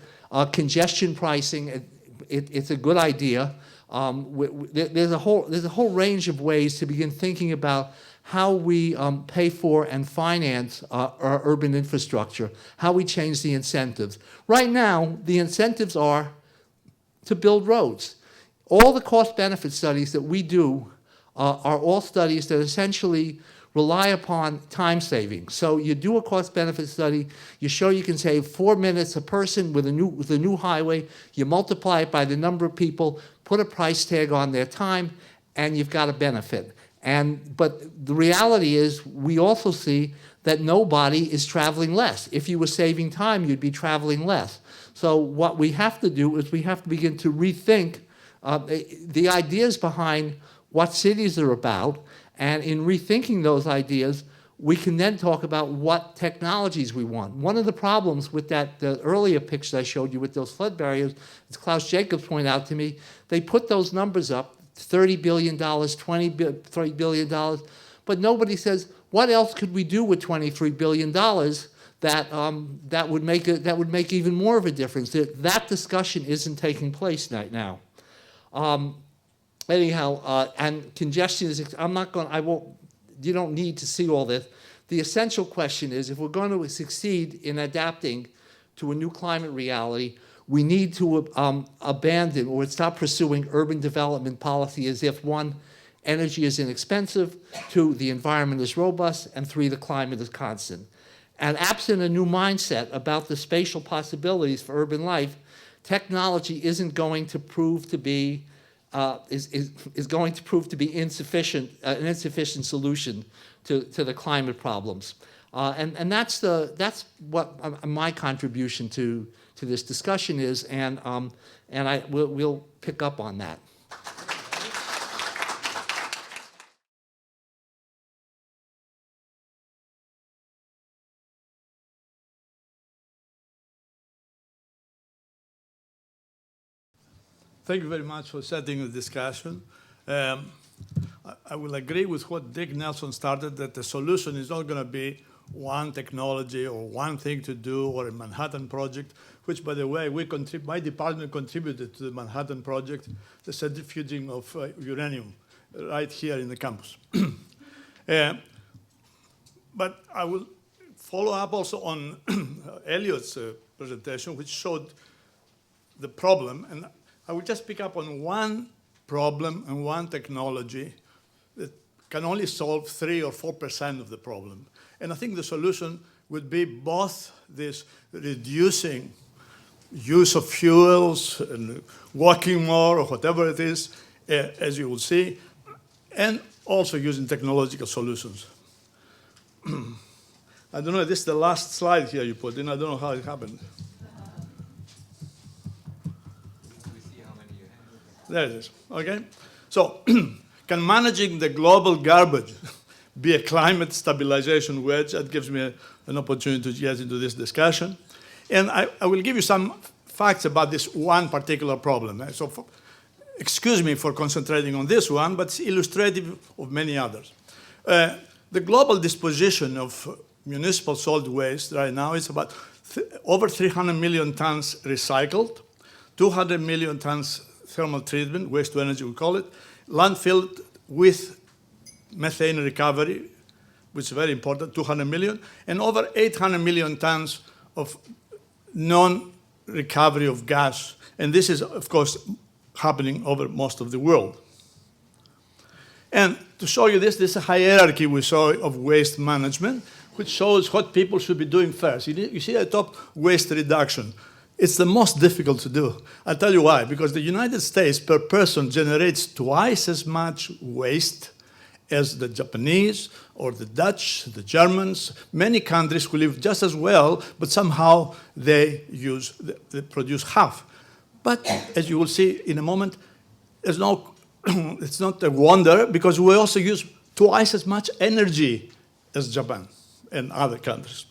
S4: Congestion pricing, it's a good idea. There's a whole range of ways to begin thinking about how we pay for and finance our urban infrastructure, how we change the incentives. Right now, the incentives are to build roads. All the cost-benefit studies that we do are all studies that essentially rely upon time saving. So you do a cost-benefit study, you show you can save 4 minutes a person with a new highway, you multiply it by the number of people, put a price tag on their time, and you've got a benefit. But the reality is, we also see that nobody is traveling less. If you were saving time, you'd be traveling less. So what we have to do is we have to begin to rethink the ideas behind what cities are about, and in rethinking those ideas, we can then talk about what technologies we want. One of the problems with the earlier picture I showed you with those flood barriers, as Klaus Jacobs pointed out to me, they put those numbers up, $30 billion, $23 billion, but nobody says, what else could we do with $23 billion that would make even more of a difference? That discussion isn't taking place right now. Anyhow, and congestion is, you don't need to see all this. The essential question is, if we're going to succeed in adapting to a new climate reality, we need to abandon or stop pursuing urban development policy as if, one, energy is inexpensive, two, the environment is robust, and three, the climate is constant. And absent a new mindset about the spatial possibilities for urban life, technology isn't going to prove to be is going to prove to be insufficient, an insufficient solution to the climate problems. And that's what my contribution to this discussion is, and we'll pick up on that.
S5: Thank you very much for setting the discussion. I will agree with what Dick Nelson started, that the solution is not going to be one technology or one thing to do or a Manhattan project, which, by the way, my department contributed to the Manhattan project, the centrifuging of uranium right here in the campus. But I will follow up also on Elliot's presentation, which showed the problem. And I will just pick up on one problem and one technology that can only solve 3 or 4% of the problem. And I think the solution would be both this reducing use of fuels and walking more or whatever it is, as you will see, and also using technological solutions. I don't know, this is the last slide here you put in. I don't know how it happened. There it is, okay? So, can managing the global garbage be a climate stabilization wedge? That gives me an opportunity to get into this discussion. And I will give you some facts about this one particular problem. So, excuse me for concentrating on this one, but it's illustrative of many others. The global disposition of municipal solid waste right now is about over 300 million tons recycled, 200 million tons thermal treatment, waste to energy we call it, landfill with methane recovery, which is very important, 200 million, and over 800 million tons of non-recovery of gas. And this is, of course, happening over most of the world. And to show you this is a hierarchy we saw of waste management, which shows what people should be doing first. You see at the top, waste reduction. It's the most difficult to do. I'll tell you why. Because the United States per person generates twice as much waste as the Japanese or the Dutch, the Germans, many countries who live just as well, but somehow they produce half. But as you will see in a moment, it's not a wonder, because we also use twice as much energy as Japan and other countries.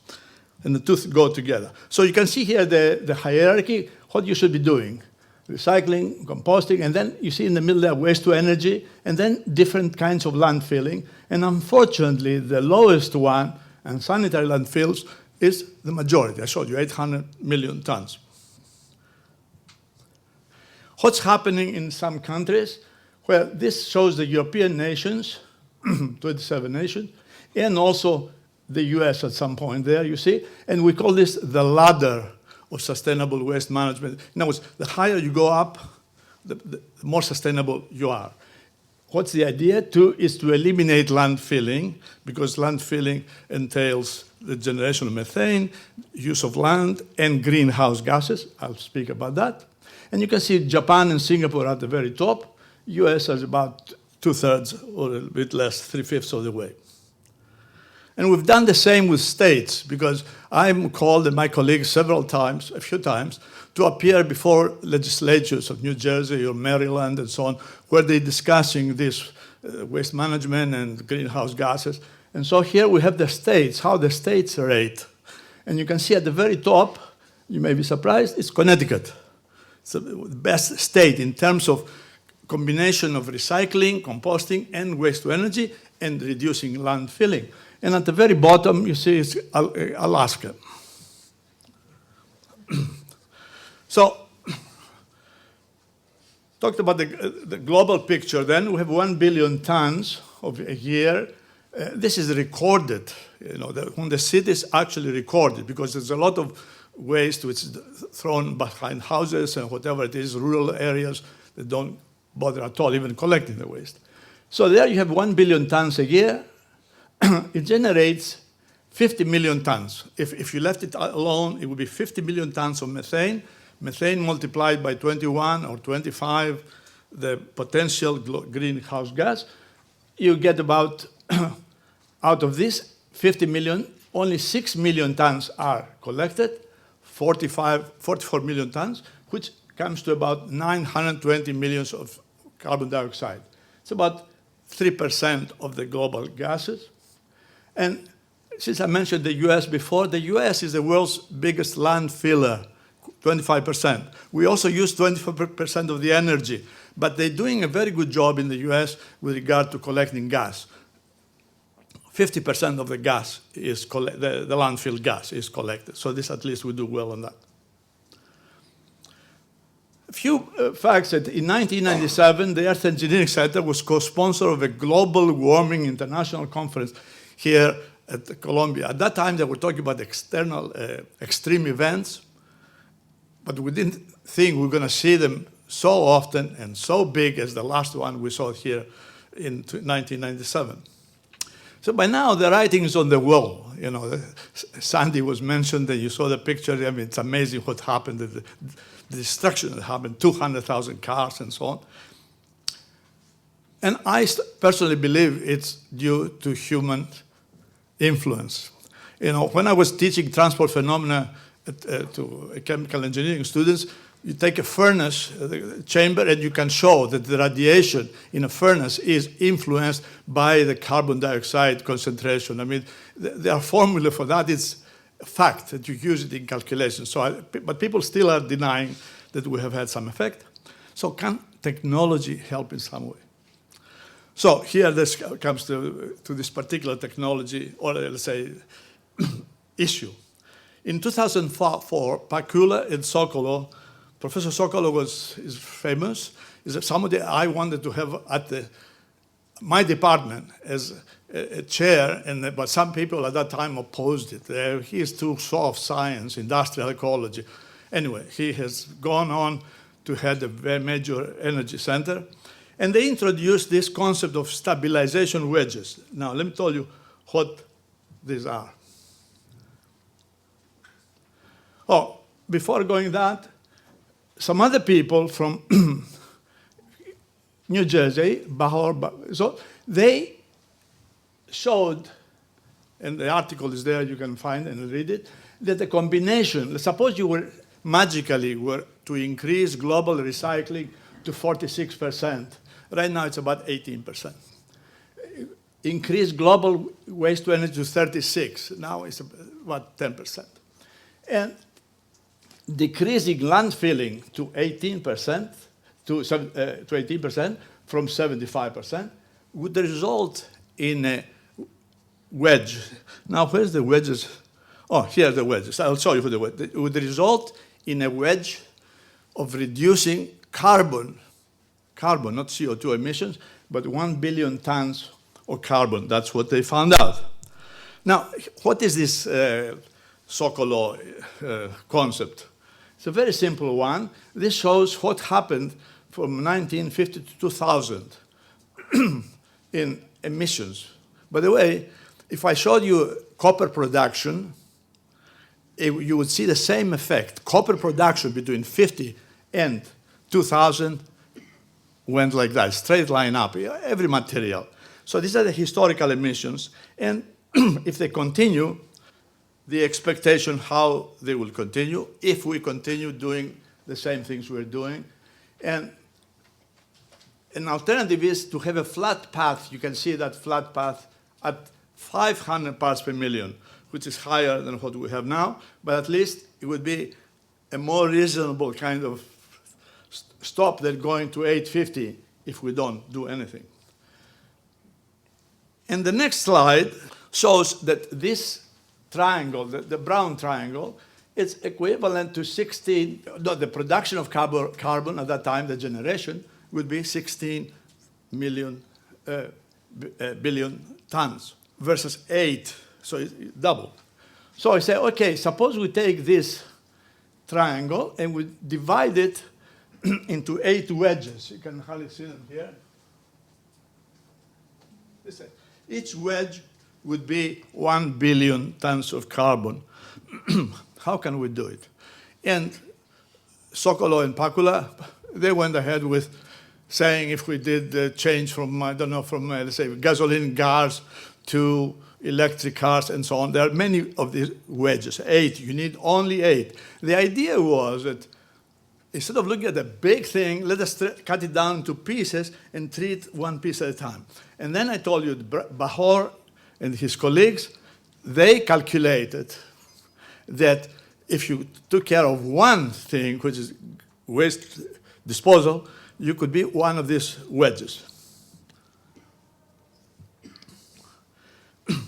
S5: And the two go together. So you can see here the hierarchy, what you should be doing. Recycling, composting, and then you see in the middle there waste to energy, and then different kinds of landfilling. And unfortunately, the lowest one, and sanitary landfills, is the majority. I showed you 800 million tons. What's happening in some countries? Well, this shows the European nations, 27 nations, and also the US at some point there, you see, and we call this the ladder of sustainable waste management. In other words, the higher you go up, the more sustainable you are. what's the idea? Is to eliminate land filling, because land filling entails the generation of methane, use of land, and greenhouse gases. I'll speak about that. And you can see Japan and Singapore at the very top. US is about 2/3 or a bit less, 3/5 of the way. And we've done the same with states, because I'm called, and my colleagues several times, a few times, to appear before legislatures of New Jersey or Maryland and so on, where they're discussing this waste management and greenhouse gases. And so here we have the states, how the states rate. And you can see at the very top, you may be surprised, it's Connecticut. It's the best state in terms of combination of recycling, composting, and waste to energy, and reducing land filling. And at the very bottom, you see it's Alaska. So, talked about the global picture, then we have 1 billion tons of a year. This is recorded, when the cities actually record it, because there's a lot of waste which is thrown behind houses and whatever it is, rural areas that don't bother at all even collecting the waste. So there you have 1 billion tons a year. It generates 50 million tons. If you left it alone, it would be 50 million tons of methane. Methane multiplied by 21 or 25, the potential greenhouse gas, you get about, out of this 50 million, only 6 million tons are collected, 44 million tons, which comes to about 920 millions of carbon dioxide. It's about 3% of the global gases. And since I mentioned the US before, the US is the world's biggest landfiller, 25%. We also use 25% of the energy, but they're doing a very good job in the US with regard to collecting gas. 50% of the gas is the landfill gas is collected. So this, at least, we do well on that. A few facts that in 1997, the Earth Engineering Center was co-sponsor of a global warming international conference here at Columbia. At that time, they were talking about external extreme events, but we didn't think we were going to see them so often and so big as the last one we saw here in 1997. So by now, the writing's on the wall. Sandy was mentioned, and you saw the picture. I mean, it's amazing what happened, the destruction that happened, 200,000 cars and so on. And I personally believe it's due to human influence. When I was teaching transport phenomena to chemical engineering students, you take a furnace chamber and you can show that the radiation in a furnace is influenced by the carbon dioxide concentration. I mean, there are formula for that. It's a fact that you use it in calculations. But people still are denying that we have had some effect. So can technology help in some way? So here this comes to this particular technology, or let's say, issue. In 2004, Pakula and Sokolow, Professor Sokolow is famous, is somebody I wanted to have at my department as a chair, but some people at that time opposed it. He is too soft science, industrial ecology. Anyway, he has gone on to head a very major energy center. And they introduced this concept of stabilization wedges. Now, let me tell you what these are. Oh, before going that, some other people from New Jersey, so they showed, and the article is there, you can find and read it, that the combination, suppose you were magically to increase global recycling to 46%. Right now it's about 18%. Increase global waste to energy to 36%. Now it's about 10%. And decreasing landfilling to 18%, to 18% from 75% would result in a wedge. Now, where's the wedges? Oh, here are the wedges. I'll show you the wedge. It would result in a wedge of reducing carbon, not CO2 emissions, but 1 billion tons of carbon. That's what they found out. Now, what is this Sokolow concept? It's a very simple one. This shows what happened from 1950 to 2000. in emissions. By the way, if I showed you copper production, you would see the same effect. Copper production between 50 and 2000 went like that, straight line up, every material. So these are the historical emissions. And if they continue, the expectation how they will continue, if we continue doing the same things we're doing. And an alternative is to have a flat path. You can see that flat path at 500 parts per million, which is higher than what we have now, but at least it would be a more reasonable kind of stop than going to 850 if we don't do anything. And the next slide shows that this triangle, the brown triangle, it's equivalent to 16, no, the production of carbon at that time, the generation, would be 16 billion tons versus 8, so it's double. So I say, okay, suppose we take this triangle and we divide it into 8 wedges. You can hardly see them here. Each wedge would be 1 billion tons of carbon. How can we do it? And Sokolow and Pakula, they went ahead with saying if we did the change from, I don't know, from, let's say, gasoline cars to electric cars and so on, there are many of these wedges, 8. You need only 8. The idea was that instead of looking at the big thing, let us cut it down into pieces and treat one piece at a time. And then I told you, Bahor and his colleagues, they calculated that if you took care of one thing, which is waste disposal, you could be one of these wedges.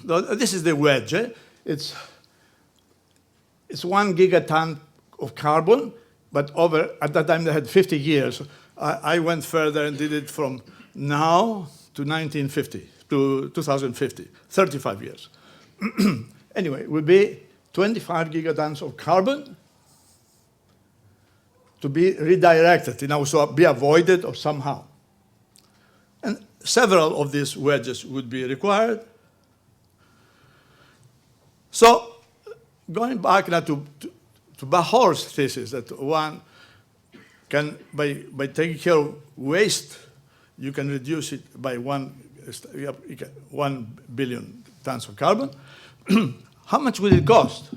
S5: This is the wedge. It's 1 gigaton of carbon, but at that time they had 50 years. I went further and did it from now to 1950, to 2050, 35 years. Anyway, it would be 25 gigatons of carbon to be redirected, so be avoided or somehow. And several of these wedges would be required. So going back now to Bahor's thesis that one can, by taking care of waste, you can reduce it by 1 billion tons of carbon. How much will it cost?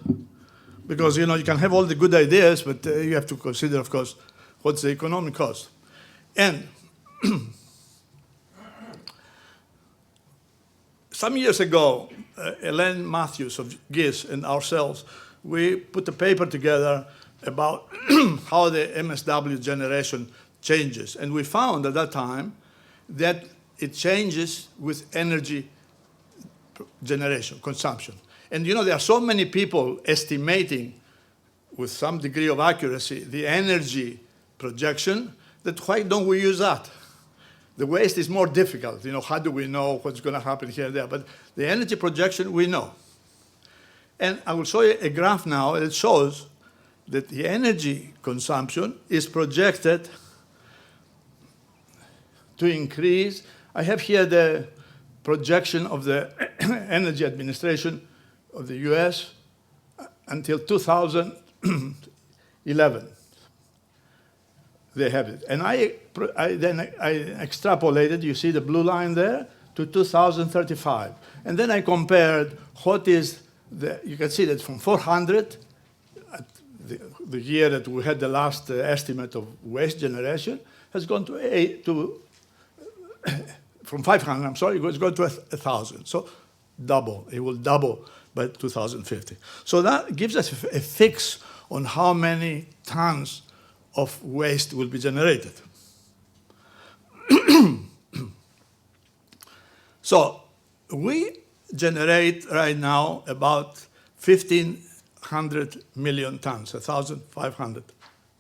S5: Because you can have all the good ideas, but you have to consider, of course, what's the economic cost. And some years ago, Elaine Matthews of GIS and ourselves, we put a paper together about how the MSW generation changes. And we found at that time that it changes with energy generation, consumption. And there are so many people estimating with some degree of accuracy the energy projection that why don't we use that? The waste is more difficult. How do we know what's going to happen here and there? But the energy projection, we know. And I will show you a graph now that shows that the energy consumption is projected to increase. I have here the projection of the Energy Administration of the US until 2011. They have it. And I extrapolated, you see the blue line there, to 2035. And then I compared what is you can see that from 400, at the year that we had the last estimate of waste generation, has gone from 500, it's going to 1,000. So double, it will double by 2050. So that gives us a fix on how many tons of waste will be generated. So we generate right now about 1,500 million tons, 1,500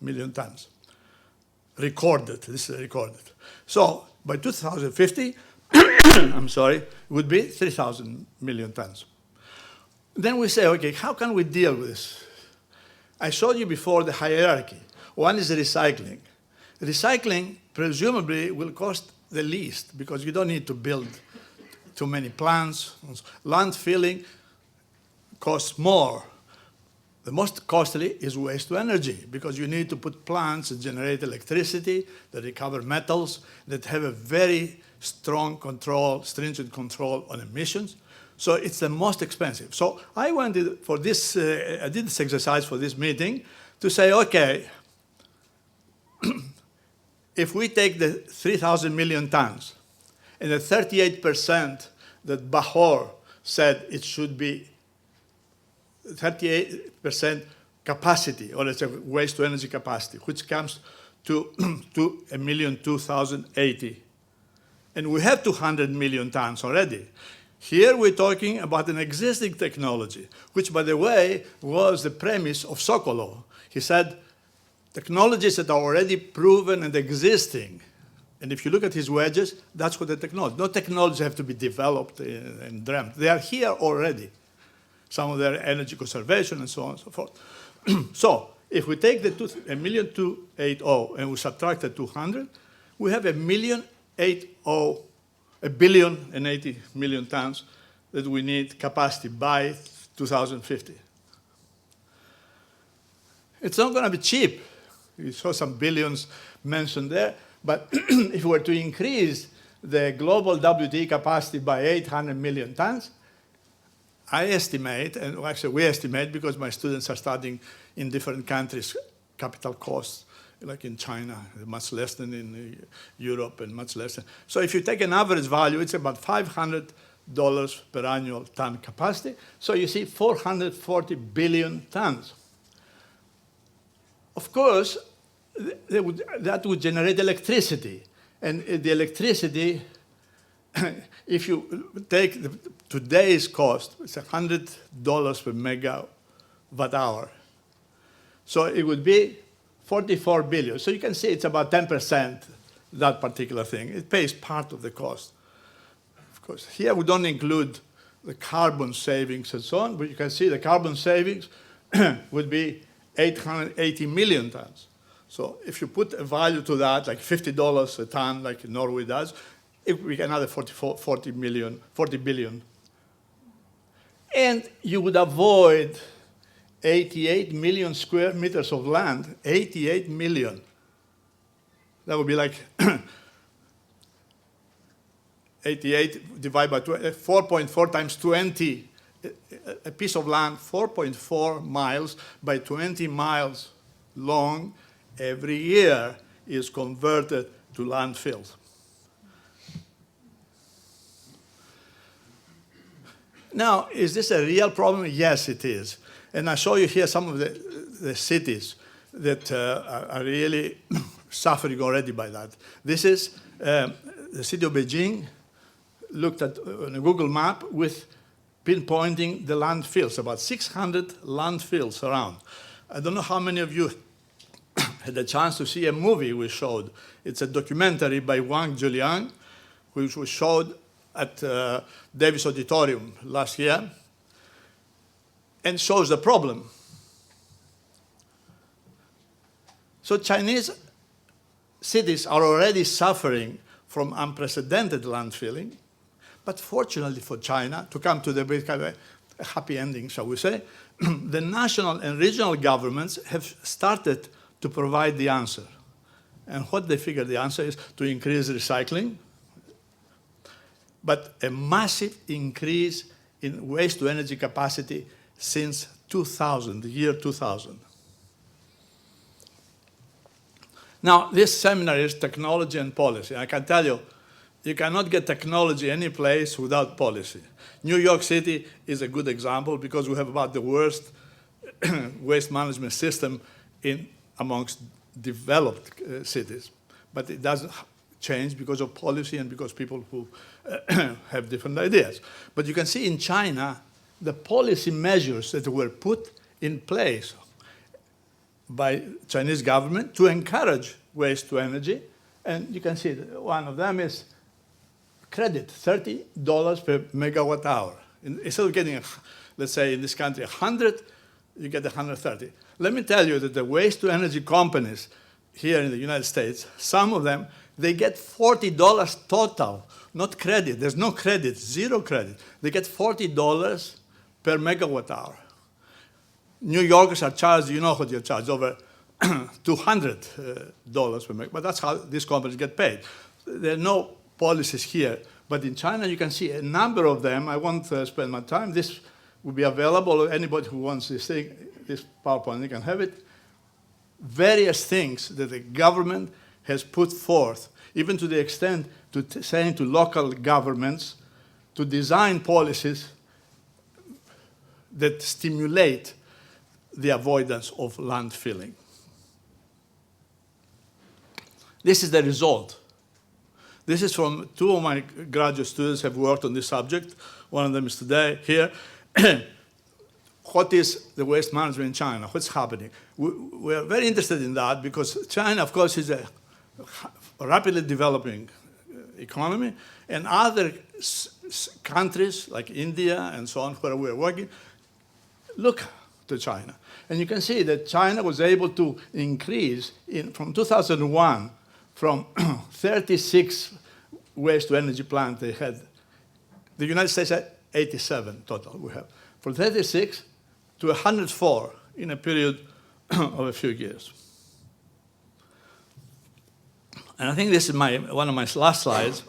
S5: million tons. Recorded, this is recorded. So by 2050, it would be 3,000 million tons. Then we say, okay, how can we deal with this? I showed you before the hierarchy. One is recycling. Recycling presumably will cost the least, because you don't need to build too many plants. Landfilling costs more. The most costly is waste to energy, because you need to put plants that generate electricity, that recover metals, that have a very strong control, stringent control on emissions. So it's the most expensive. So I wanted for this, I did this exercise for this meeting to say, okay, if we take the 3,000 million tons and the 38% that Bahor said it should be 38% capacity, or let's say waste to energy capacity, which comes to 1,002,080. And we have 200 million tons already. Here we're talking about an existing technology, which, by the way, was the premise of Sokolov. He said, technologies that are already proven and existing. And if you look at his wedges, that's what the technology. No technologies have to be developed and dreamt. They are here already. Some of their energy conservation and so on and so forth. So if we take the 1,280 and we subtract the 200, we have 1,080 million tons that we need capacity by 2050. It's not going to be cheap. You saw some billions mentioned there, but if we were to increase the global WTE capacity by 800 million tons, I estimate, and actually we estimate because my students are studying in different countries, capital costs, like in China, much less than in Europe and much less than. So if you take an average value, it's about $500 per annual ton capacity. So you see 440 billion tons. Of course, that would generate electricity. And the electricity, if you take today's cost, it's $100 per megawatt hour. So it would be 44 billion. So you can see it's about 10%, that particular thing. It pays part of the cost. Of course, here we don't include the carbon savings and so on, but you can see the carbon savings would be 880 million tons. So if you put a value to that, like $50 a ton, like Norway does, we can add 40 billion. And you would avoid 88 million square meters of land, 88 million. That would be like 88 divided by 4.4 times 20, a piece of land 4.4 miles by 20 miles long every year is converted to landfills. Now, is this a real problem? Yes, it is. And I show you here some of the cities that are really suffering already by that. This is the city of Beijing, looked at on a Google map with pinpointing the landfills, about 600 landfills around. I don't know how many of you had a chance to see a movie we showed. It's a documentary by Wang Juliang, which was showed at Davis Auditorium last year, and shows the problem. So Chinese cities are already suffering from unprecedented landfilling, but fortunately for China, to come to the kind of a happy ending, shall we say, the national and regional governments have started to provide the answer. And what they figure the answer is to increase recycling, but a massive increase in waste to energy capacity since 2000, the year 2000. Now, this seminar is technology and policy. I can tell you, you cannot get technology any place without policy. New York City is a good example because we have about the worst waste management system amongst developed cities. But it doesn't change because of policy and because people who have different ideas. But you can see in China, the policy measures that were put in place by Chinese government to encourage waste to energy. And you can see that one of them is credit, $30 per megawatt hour. Instead of getting, let's say in this country, 100, you get 130. Let me tell you that the waste to energy companies here in the United States, some of them They get $40 total, not credit. There's no credit, zero credit. They get $40 per megawatt hour. New Yorkers are charged, you know what you're charged, over $200 per megawatt, but that's how these companies get paid. There are no policies here, but in China you can see a number of them. I won't spend my time. This will be available. Anybody who wants this thing, this PowerPoint, you can have it. Various things that the government has put forth, even to the extent to saying to local governments to design policies that stimulate the avoidance of landfilling. This is the result. This is from two of my graduate students have worked on this subject. One of them is today here. What is the waste management in China? What's happening? We are very interested in that because China, of course, is a rapidly developing economy, and other countries like India and so on, where we're working, look to China. And you can see that China was able to increase from 2001 from 36 waste-to-energy plants they had. The United States had 87 total we have. From 36 to 104 in a period of a few years. And I think this is one of my last slides.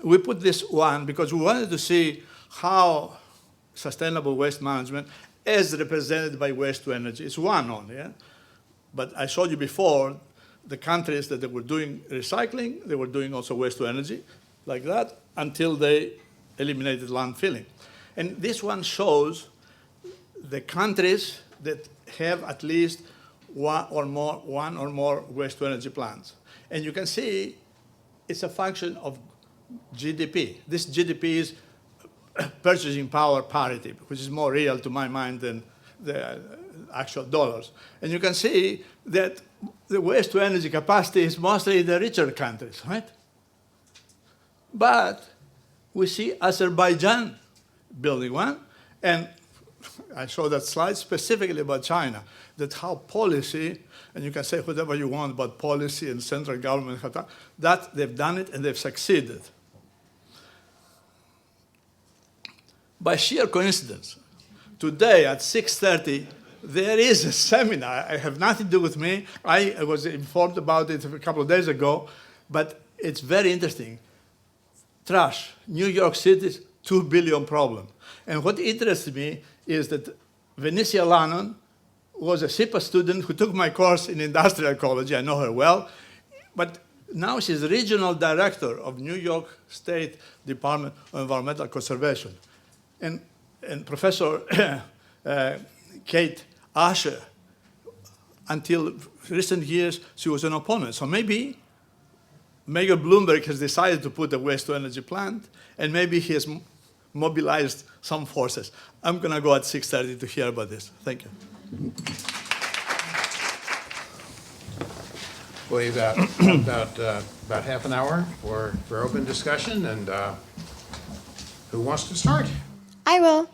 S5: We put this one because we wanted to see how sustainable waste management as represented by waste-to-energy. It's one only, yeah? But I showed you before the countries that they were doing recycling, they were doing also waste-to-energy, like that, until they eliminated landfilling. And this one shows the countries that have at least one or more waste-to-energy plants. And you can see it's a function of GDP. This GDP is purchasing power parity, which is more real to my mind than the actual dollars. And you can see that the waste-to-energy capacity is mostly in the richer countries, right? But we see Azerbaijan building one, and I showed that slide specifically about China, that how policy, and you can say whatever you want about policy and central government, that they've done it and they've succeeded. By sheer coincidence, today at 6:30, there is a seminar. It has nothing to do with me. I was informed about it a couple of days ago, but it's very interesting. Trash, New York City's $2 billion problem. And what interests me is that Venicia Lannon was a SIPA student who took my course in industrial ecology. I know her well. But now she's regional director of New York State Department of Environmental Conservation. And Professor Kate Asher, until recent years, she was an opponent. So maybe Mayor Bloomberg has decided to put a waste-to-energy plant, and maybe he has mobilized some forces. I'm going to go at 6:30 to hear about this. Thank you.
S2: We've got about half an hour for open discussion, and who wants to start?
S6: I will.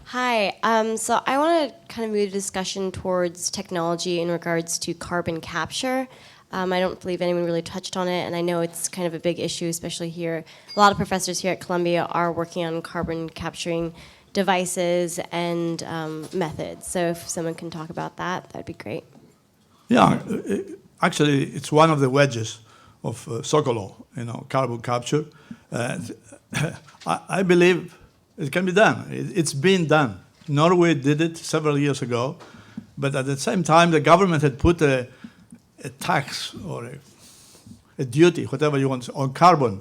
S6: Hi. So I want to kind of move the discussion towards technology in regards to carbon capture. I don't believe anyone really touched on it, and I know it's kind of a big issue, especially here. A lot of professors here at Columbia are working on carbon capturing devices and methods. So if someone can talk about that, that'd be great.
S5: Yeah, actually, it's one of the wedges of Sokolow, carbon capture. I believe it can be done. It's been done. Norway did it several years ago, but at the same time, the government had put a tax or a duty, whatever you want, on carbon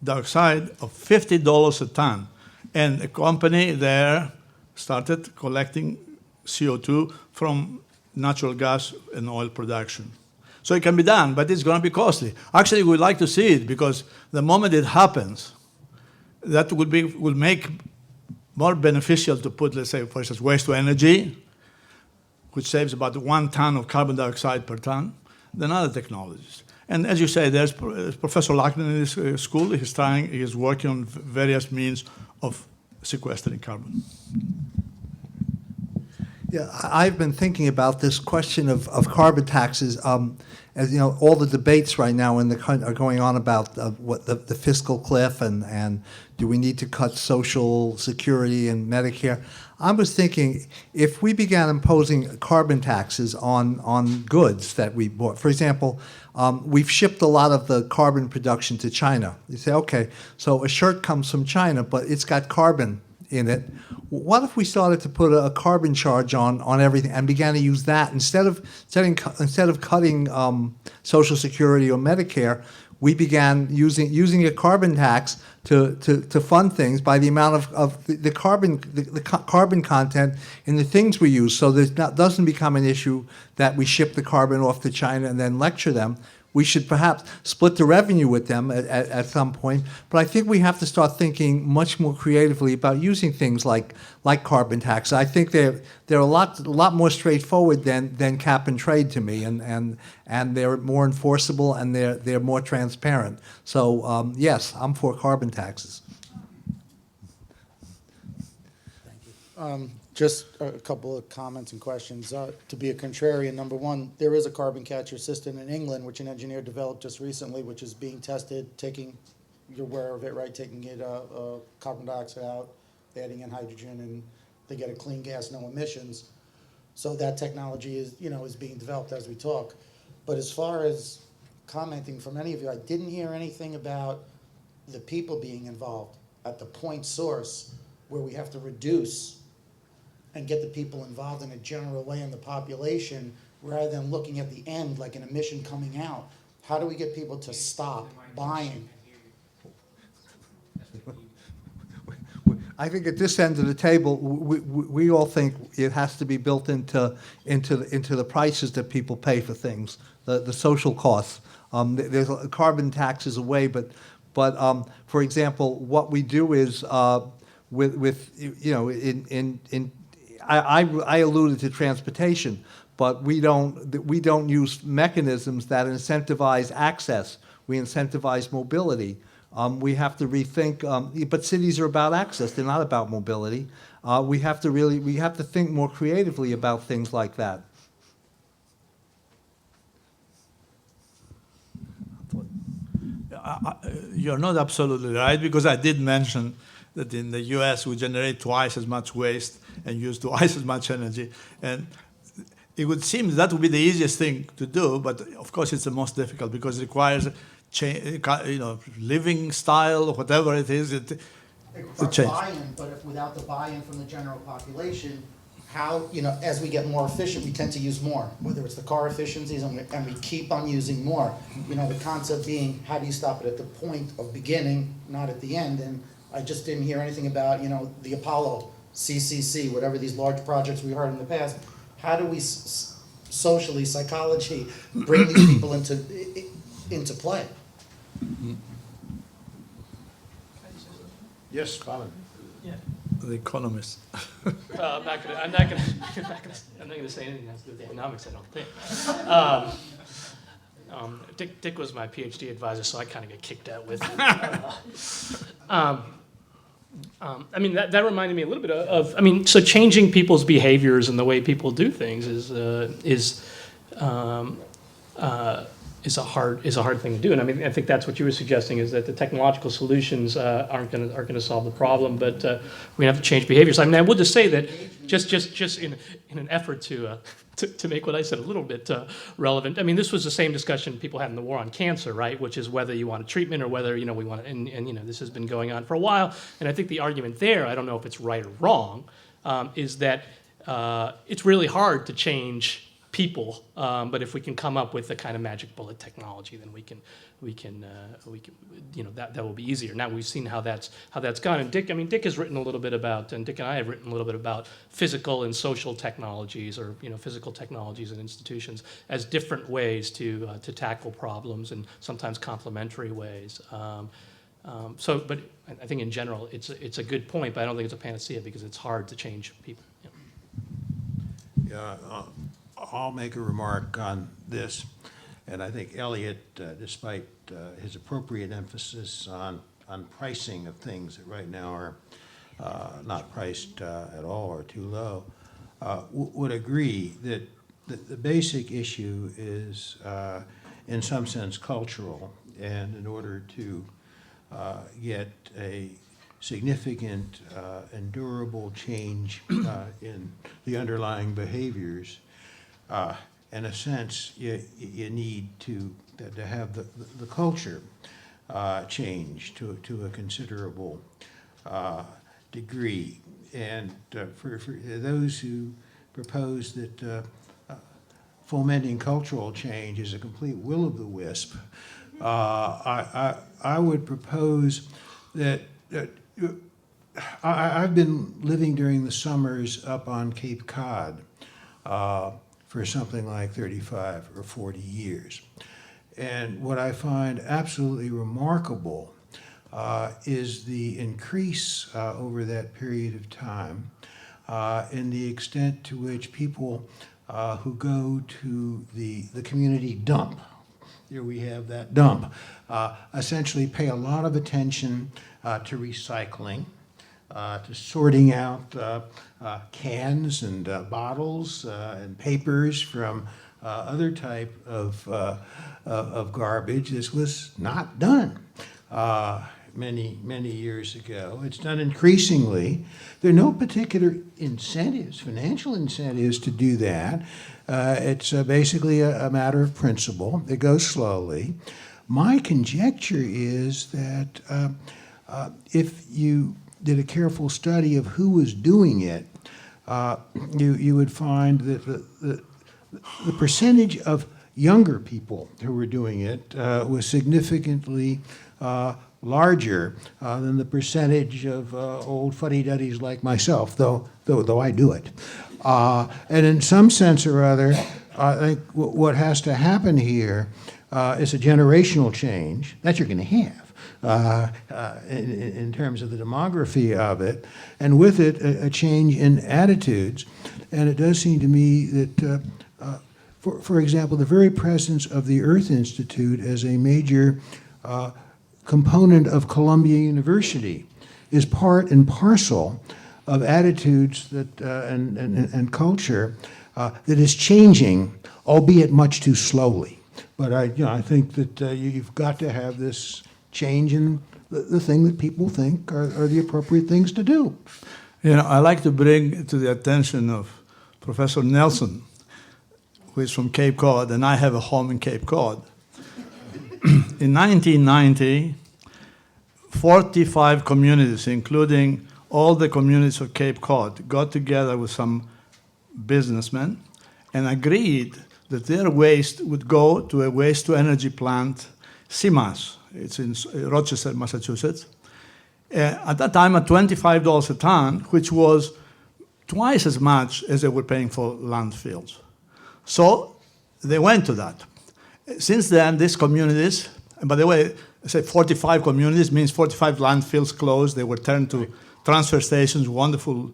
S5: dioxide of $50 a ton. And a company there started collecting CO2 from natural gas and oil production. So it can be done, but it's going to be costly. Actually, we'd like to see it because the moment it happens, that will make more beneficial to put, let's say, for instance, waste to energy, which saves about 1 ton of carbon dioxide per ton, than other technologies. And as you say, there's Professor Lackner in his school. He's working on various means of sequestering carbon.
S4: Yeah, I've been thinking about this question of carbon taxes. As you know, all the debates right now in the country are going on about what the fiscal cliff and do we need to cut Social Security and Medicare. I was thinking if we began imposing carbon taxes on goods that we bought, for example, we've shipped a lot of the carbon production to China. You say, okay, so a shirt comes from China, but it's got carbon in it. What if we started to put a carbon charge on everything and began to use that instead of cutting Social Security or Medicare? We began using a carbon tax to fund things by the amount of the carbon content in the things we use, so that it doesn't become an issue that we ship the carbon off to China and then lecture them. We should perhaps split the revenue with them at some point. But I think we have to start thinking much more creatively about using things like carbon tax. I think they're a lot more straightforward than cap and trade to me, and they're more enforceable and they're more transparent. So yes, I'm for carbon taxes.
S7: Just a couple of comments and questions. To be a contrarian, number one, there is a carbon capture system in England, which an engineer developed just recently, which is being tested, you're aware of it, right? Taking carbon dioxide out, adding in hydrogen, and they get a clean gas, no emissions. So that technology is being developed as we talk. But as far as commenting from any of you, I didn't hear anything about the people being involved at the point source where we have to reduce and get the people involved in a general way in the population, rather than looking at the end like an emission coming out. How do we get people to stop buying?
S4: I think at this end of the table, we all think it has to be built into the prices that people pay for things, the social costs. There's carbon taxes away, but for example, what we do is I alluded to transportation, but we don't use mechanisms that incentivize access. We incentivize mobility. We have to rethink. But cities are about access; they're not about mobility. We have to think more creatively about things like that.
S5: You're not absolutely right, because I did mention that in the US we generate twice as much waste and use twice as much energy. And it would seem that would be the easiest thing to do, but of course it's the most difficult because it requires living style or whatever it is. It change.
S7: Buy-in, but if without the buy-in from the general population, how, as we get more efficient, we tend to use more, whether it's the car efficiencies, and we keep on using more. The concept being, how do you stop it at the point of beginning, not at the end? And I just didn't hear anything about, the Apollo, CCC, whatever these large projects we heard in the past. How do we socially, psychology, bring these people into play?
S2: Yes, Colin.
S3: Yeah.
S5: The economist.
S3: I'm not gonna say anything that has to do with economics, I don't think. Dick was my PhD advisor, so I kind of get kicked out with it. That reminded me a little bit of so changing people's behaviors and the way people do things is a hard thing to do. And I think that's what you were suggesting, is that the technological solutions aren't going to solve the problem, but we have to change behaviors. I will just say that just in an effort to make what I said a little bit relevant. This was the same discussion people had in the war on cancer, right? Which is whether you want a treatment or whether we want, and this has been going on for a while. And I think the argument there, I don't know if it's right or wrong, is that it's really hard to change people, but if we can come up with the kind of magic bullet technology, then we can that will be easier. Now we've seen how that's gone, and Dick has written a little bit about, and Dick and I have written a little bit about physical and social technologies, or physical technologies and institutions as different ways to tackle problems, and sometimes complementary ways. But I think in general it's a good point, but I don't think it's a panacea because it's hard to change people.
S2: Yeah. I'll make a remark on this, and I think Elliot, despite his appropriate emphasis on pricing of things that right now are not priced at all or too low, would agree that the basic issue is, in some sense, cultural, and in order to get a significant and durable change in the underlying behaviors, in a sense, you need to have the culture change to a considerable degree. And for those who propose that fomenting cultural change is a complete will of the wisp, I would propose that I've been living during the summers up on Cape Cod for something like 35 or 40 years. And what I find absolutely remarkable is the increase over that period of time in the extent to which people who go to the community dump, here we have that dump, essentially pay a lot of attention to recycling, to sorting out cans and bottles and papers from other type of garbage. This was not done many years ago. It's done increasingly. There are no particular incentives, financial incentives to do that. It's basically a matter of principle. It goes slowly. My conjecture is that if you did a careful study of who was doing it, you would find that the percentage of younger people who were doing it was significantly larger than the percentage of old fuddy-duddies like myself, though I do it. And in some sense or other, I think what has to happen here is a generational change that you're going to have in terms of the demography of it, and with it, a change in attitudes. And it does seem to me that, for example, the very presence of the Earth Institute as a major component of Columbia University is part and parcel of attitudes that and culture that is changing, albeit much too slowly. But I think that you've got to have this change in the thing that people think are the appropriate things to do.
S5: I like to bring to the attention of Professor Nelson, who is from Cape Cod, and I have a home in Cape Cod. In 1990, 45 communities, including all the communities of Cape Cod, got together with some businessmen and agreed that their waste would go to a waste-to-energy plant, CMAS. It's in Rochester, Massachusetts. At that time, at $25 a ton, which was twice as much as they were paying for landfills. So they went to that. Since then, these communities, and by the way, I say 45 communities means 45 landfills closed. They were turned to transfer stations, wonderful.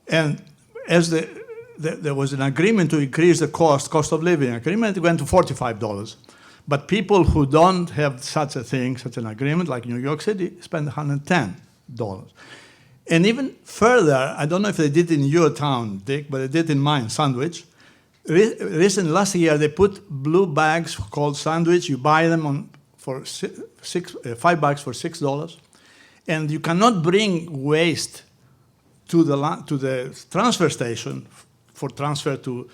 S5: And as there was an agreement to increase the cost of living agreement, it went to $45. But people who don't have such a thing, such an agreement, like New York City, spend $110. And even further, I don't know if they did in your town, Dick, but they did in mine, Sandwich. Last year, they put blue bags called Sandwich. You buy them for $5 for $6. And you cannot bring waste to the transfer station for transfer to,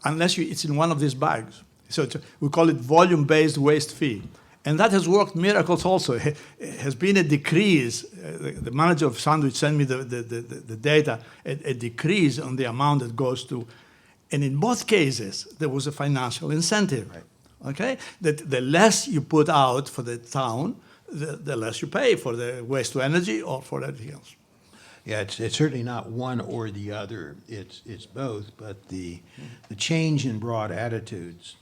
S5: unless it's in one of these bags. So we call it volume-based waste fee. And that has worked miracles also. It has been a decrease. The manager of Sandwich sent me the data, a decrease on the amount that goes to. And in both cases, there was a financial incentive. Right. Okay? That the less you put out for the town, the less you pay for the waste to energy or for everything else.
S2: Yeah, it's certainly not one or the other. It's both, but the change in broad attitudes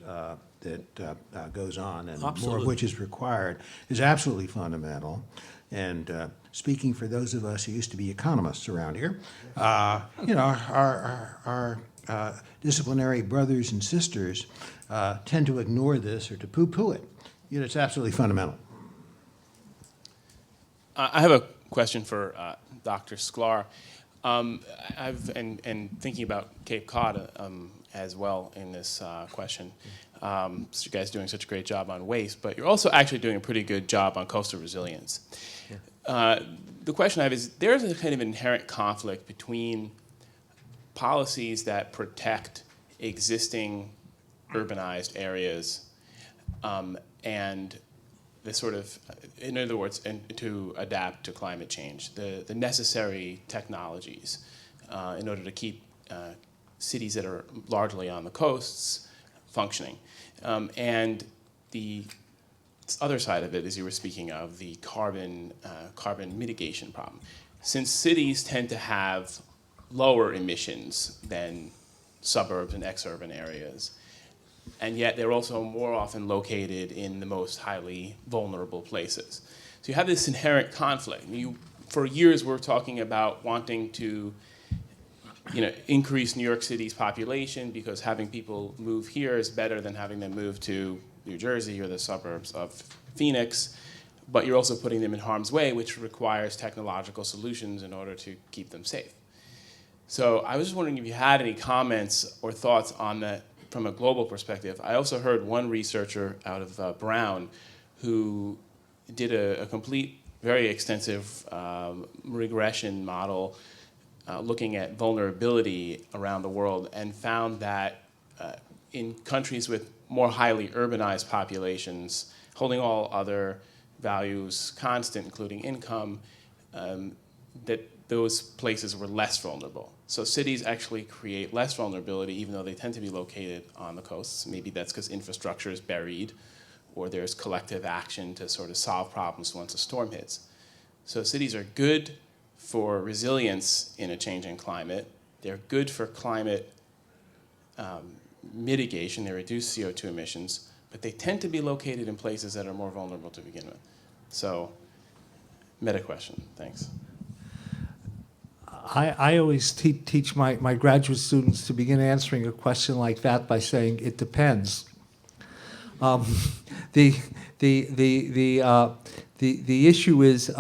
S2: that goes on, and
S3: Absolutely.
S2: more of which is required, is absolutely fundamental. And speaking for those of us who used to be economists around here, our disciplinary brothers and sisters tend to ignore this or to poo-poo it. It's absolutely fundamental.
S8: I have a question for Dr. Sklar. And thinking about Cape Cod as well in this question. So you guys are doing such a great job on waste, but you're also actually doing a pretty good job on coastal resilience. The question I have is, there's a kind of inherent conflict between policies that protect existing urbanized areas and the sort of, in other words, to adapt to climate change, the necessary technologies in order to keep cities that are largely on the coasts functioning. And the other side of it, as you were speaking of, the carbon mitigation problem. Since cities tend to have lower emissions than suburbs and ex-urban areas, and yet they're also more often located in the most highly vulnerable places. So you have this inherent conflict. For years, we're talking about wanting to increase New York City's population because having people move here is better than having them move to New Jersey or the suburbs of Phoenix, but you're also putting them in harm's way, which requires technological solutions in order to keep them safe. So I was just wondering if you had any comments or thoughts on that from a global perspective. I also heard one researcher out of Brown who did a complete, very extensive regression model looking at vulnerability around the world and found that in countries with more highly urbanized populations, holding all other values constant, including income, that those places were less vulnerable. So cities actually create less vulnerability, even though they tend to be located on the coasts. Maybe that's because infrastructure is buried, or there's collective action to sort of solve problems once a storm hits. So cities are good for resilience in a changing climate. They're good for climate mitigation. They reduce CO2 emissions, but they tend to be located in places that are more vulnerable to begin with. So, meta question. Thanks.
S4: I always teach my graduate students to begin answering a question like that by saying, it depends. The issue is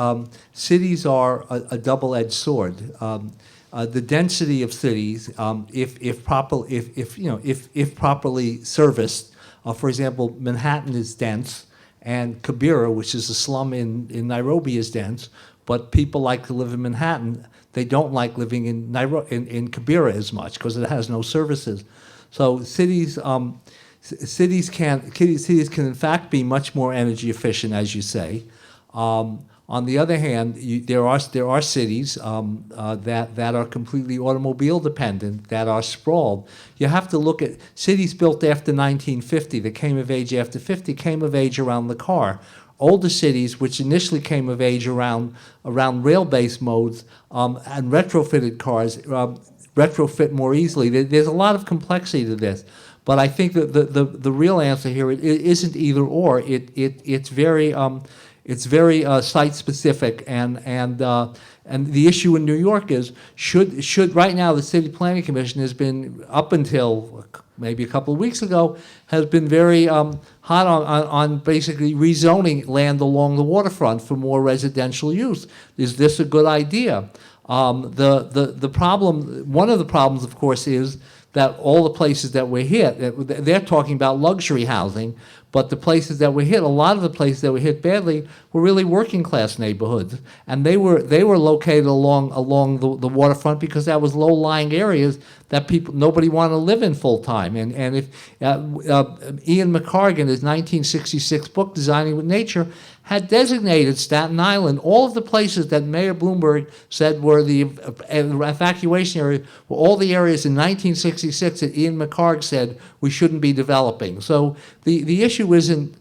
S4: cities are a double-edged sword. The density of cities, if properly serviced, for example, Manhattan is dense, and Kibera, which is a slum in Nairobi, is dense. But people like to live in Manhattan. They don't like living in Kibera as much because it has no services. So cities can in fact be much more energy efficient, as you say. On the other hand, there are cities that are completely automobile dependent, that are sprawled. You have to look at cities built after 1950 that came of age after 50 came of age around the car. Older cities, which initially came of age around rail-based modes and retrofitted cars, retrofit more easily. There's a lot of complexity to this. But I think that the real answer here it isn't either or. It's very site specific, and the issue in New York is should right now the City Planning Commission has been, up until maybe a couple of weeks ago, has been very hot on basically rezoning land along the waterfront for more residential use. Is this a good idea? The problem, one of the problems, of course, is that all the places that were hit, they're talking about luxury housing, but the places that were hit, a lot of the places that were hit badly were really working class neighborhoods, and they were located along the waterfront because that was low-lying areas that nobody wanted to live in full time. And if Ian McCargan, his 1966 book Designing with Nature, had designated Staten Island, all of the places that Mayor Bloomberg said were the evacuation area, were all the areas in 1966 that Ian McCarg said we shouldn't be developing. So the issue isn't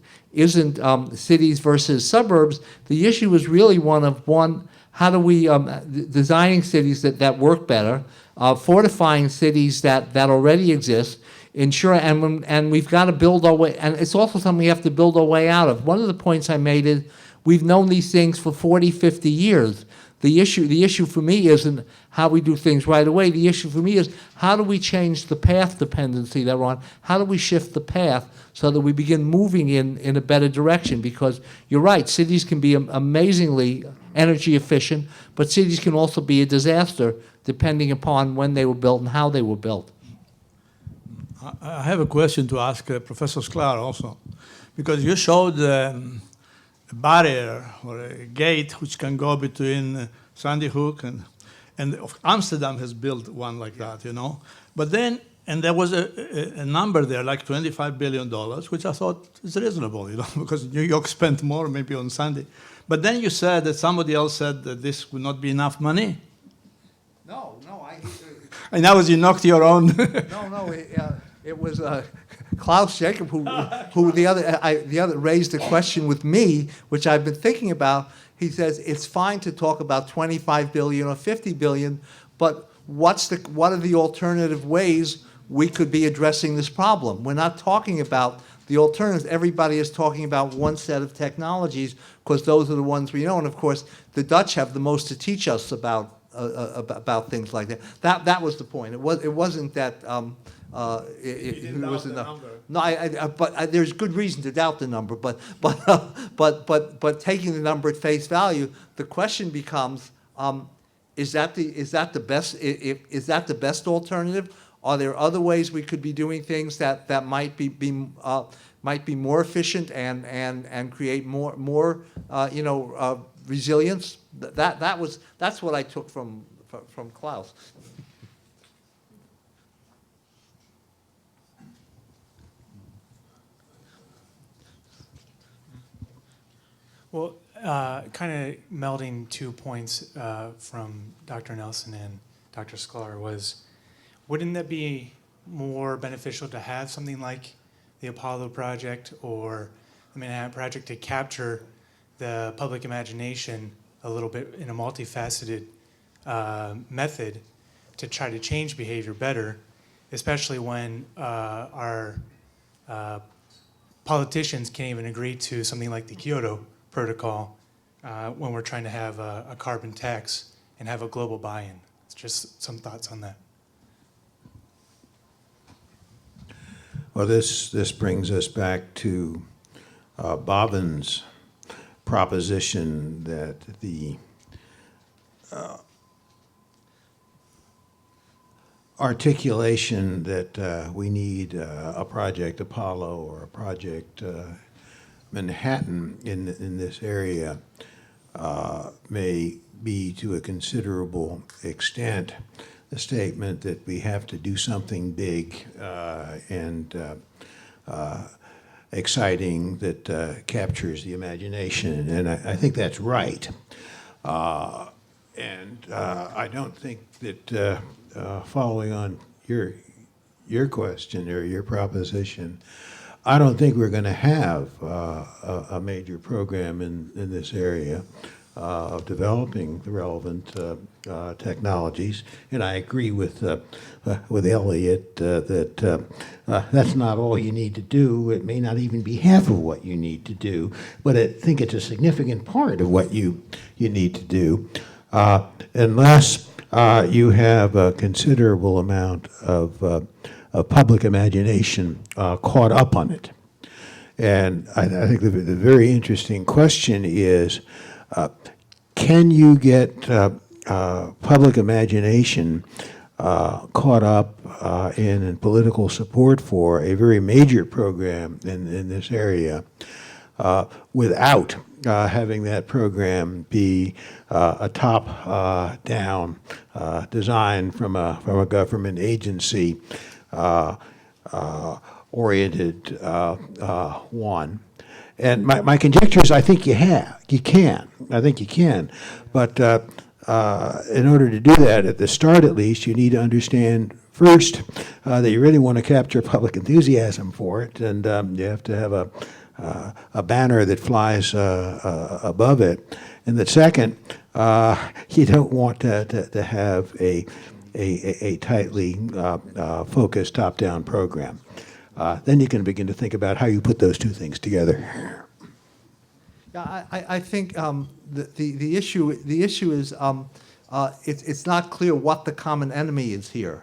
S4: cities versus suburbs. The issue is really one, how do we designing cities that work better, fortifying cities that already exist, ensure, and we've got to build our way, and it's also something we have to build our way out of. One of the points I made is we've known these things for 40, 50 years. The issue for me isn't how we do things right away. The issue for me is how do we change the path dependency that we're on? How do we shift the path so that we begin moving in a better direction? Because you're right, cities can be amazingly energy efficient, but cities can also be a disaster depending upon when they were built and how they were built.
S5: I have a question to ask Professor Sklar also, because you showed a barrier or a gate which can go between Sandy Hook and Amsterdam has built one like that, you know. But then, and there was a number there, like $25 billion, which I thought is reasonable, you know, because New York spent more maybe on Sandy. But then you said that somebody else said that this would not be enough money.
S4: No,
S5: And now as you knocked your own.
S4: it was Klaus Jacob who the other raised the question with me, which I've been thinking about. He says it's fine to talk about 25 billion or 50 billion, but what are the alternative ways we could be addressing this problem? We're not talking about the alternatives. Everybody is talking about one set of technologies because those are the ones we know. And of course, the Dutch have the most to teach us about things like that. That was the point. It wasn't that it was enough. No, but there's good reason to doubt the number. But taking the number at face value, the question becomes: is that the best alternative? Are there other ways we could be doing things that might be more efficient and create more resilience? That's what I took from Klaus.
S9: Well, kind of melding 2 points from Dr. Nelson and Dr. Sklar was, wouldn't that be more beneficial to have something like the Apollo project or the Manhattan Project to capture the public imagination a little bit in a multifaceted method to try to change behavior better, especially when our politicians can't even agree to something like the Kyoto Protocol when we're trying to have a carbon tax and have a global buy-in. It's just some thoughts on that.
S2: Well, this brings us back to Bobbin's proposition that the articulation that we need a Project Apollo or a Project Manhattan in this area may be to a considerable extent a statement that we have to do something big and exciting that captures the imagination, and I think that's right. And I don't think that following on your question or your proposition, I don't think we're going to have a major program in this area of developing the relevant technologies. And I agree with Elliot that that's not all you need to do. It may not even be half of what you need to do, but I think it's a significant part of what you need to do, unless you have a considerable amount of public imagination caught up on it. And I think the very interesting question is, can you get public imagination caught up in political support for a very major program in this area without having that program be a top-down design from a government agency oriented one? And my conjecture is I think you can. I think you can. But in order to do that, at the start at least, you need to understand first that you really want to capture public enthusiasm for it, and you have to have a banner that flies above it. And that second, you don't want to have a tightly focused top-down program. Then you can begin to think about how you put those two things together.
S4: Yeah, I think the issue is it's not clear what the common enemy is here.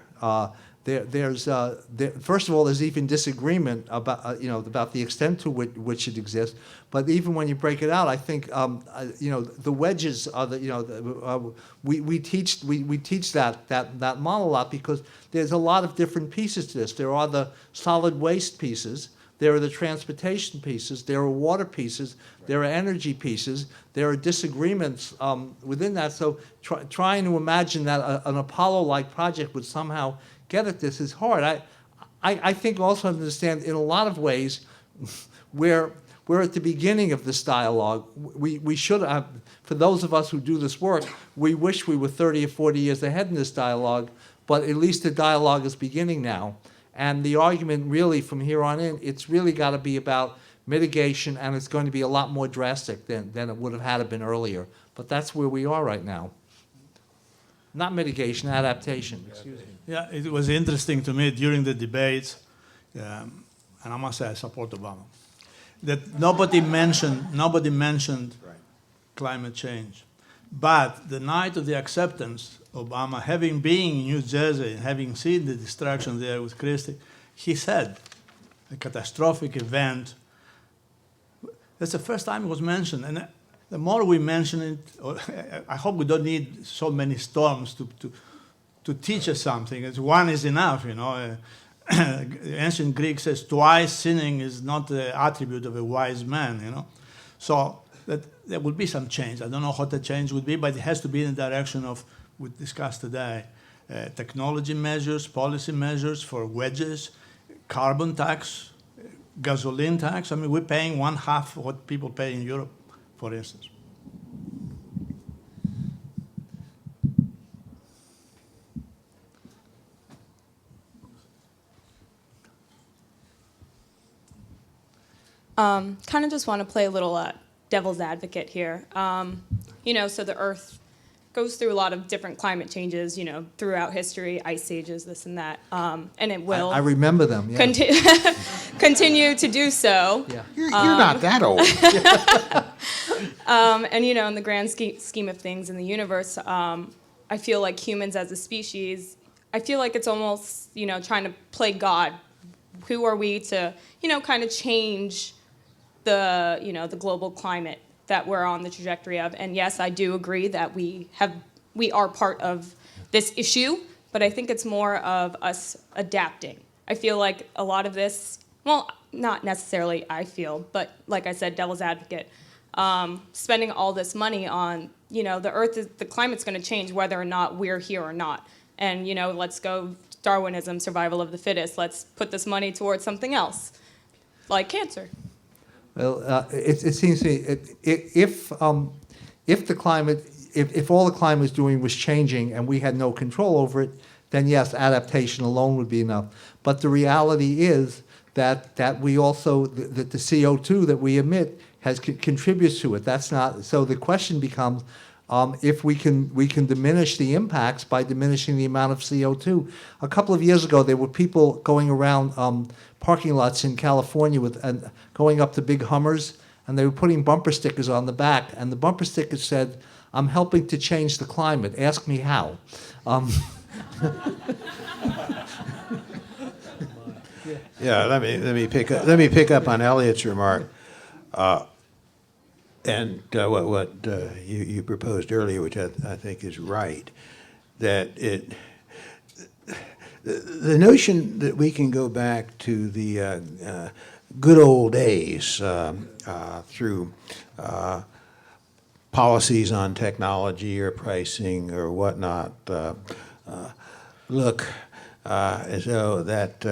S4: First of all, there's even disagreement about about the extent to which it exists. But even when you break it out, I think the wedges are we teach that model a lot because there's a lot of different pieces to this. There are the solid waste pieces. There are the transportation pieces. There are water pieces. There are energy pieces. There are disagreements within that. So trying to imagine that an Apollo-like project would somehow get at this is hard. I think also understand in a lot of ways we're at the beginning of this dialogue. We should have, for those of us who do this work, we wish we were 30 or 40 years ahead in this dialogue, but at least the dialogue is beginning now. And the argument really from here on in, it's really got to be about mitigation, and it's going to be a lot more drastic than it would have had been earlier. But that's where we are right now. Not mitigation, adaptation. Excuse me.
S5: Yeah, it was interesting to me during the debates, and I must say I support Obama, that nobody mentioned climate change. But the night of the acceptance, Obama, having been in New Jersey, having seen the destruction there with Christie, he said, a catastrophic event. That's the first time it was mentioned. And the more we mention it, I hope we don't need so many storms to teach us something. One is enough, The ancient Greek says, twice sinning is not the attribute of a wise man, So that there will be some change. I don't know what the change would be, but it has to be in the direction of we discussed today. Technology measures, policy measures for wedges, carbon tax, gasoline tax. I mean, we're paying 1/2 of what people pay in Europe, for instance.
S10: Kind of just want to play a little devil's advocate here. So the Earth goes through a lot of different climate changes, throughout history, ice ages, this and that, and it will
S4: I remember them, yeah.
S10: Continue to do so.
S4: Yeah.
S2: You're not that old.
S10: And in the grand scheme of things in the universe, I feel like humans as a species, I feel like it's almost, trying to play God. Who are we to, kind of change the global climate that we're on the trajectory of? And yes, I do agree that we are part of this issue, but I think it's more of us adapting. I feel like a lot of this, well, not necessarily I feel, but like I said, devil's advocate, spending all this money on, the climate's going to change whether or not we're here or not. And, let's go Darwinism, survival of the fittest. Let's put this money towards something else, like cancer.
S4: Well, it seems to me if all the climate was doing was changing and we had no control over it, then yes, adaptation alone would be enough. But the reality is that we also that the CO2 that we emit contributes to it. That's not so. The question becomes. If we can diminish the impacts by diminishing the amount of CO2. A couple of years ago, there were people going around parking lots in California and going up to big Hummers, and they were putting bumper stickers on the back, and the bumper stickers said, "I'm helping to change the climate. Ask me how."
S2: Yeah, let me pick up on Elliot's remark. And what you proposed earlier, which I think is right, that the notion that we can go back to the good old days through policies on technology or pricing or whatnot look as though that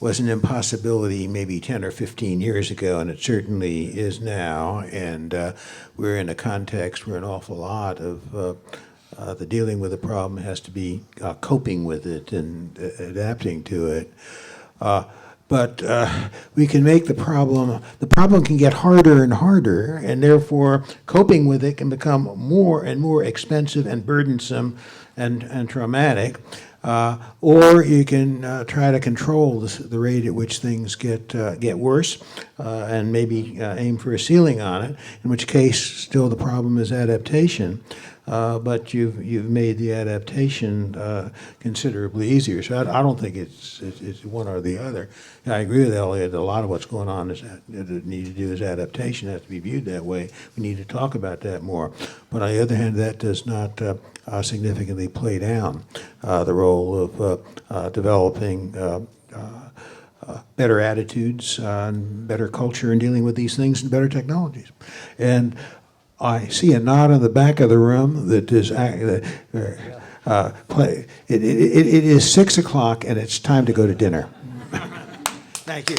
S2: was an impossibility maybe 10 or 15 years ago, and it certainly is now. And we're in a context where an awful lot of the dealing with the problem has to be coping with it and adapting to it. But we can make the problem can get harder and harder, and therefore coping with it can become more and more expensive and burdensome and traumatic. Or you can try to control the rate at which things get worse, and maybe aim for a ceiling on it. In which case, still the problem is adaptation. but you've made the adaptation considerably easier. So I don't think it's one or the other. I agree with Elliot. A lot of what's going on is that need to do is adaptation has to be viewed that way. We need to talk about that more. But on the other hand, that does not significantly play down the role of developing better attitudes and better culture in dealing with these things and better technologies. And I see a nod in the back of the room that is play. It is 6 o'clock and it's time to go to dinner. Thank you.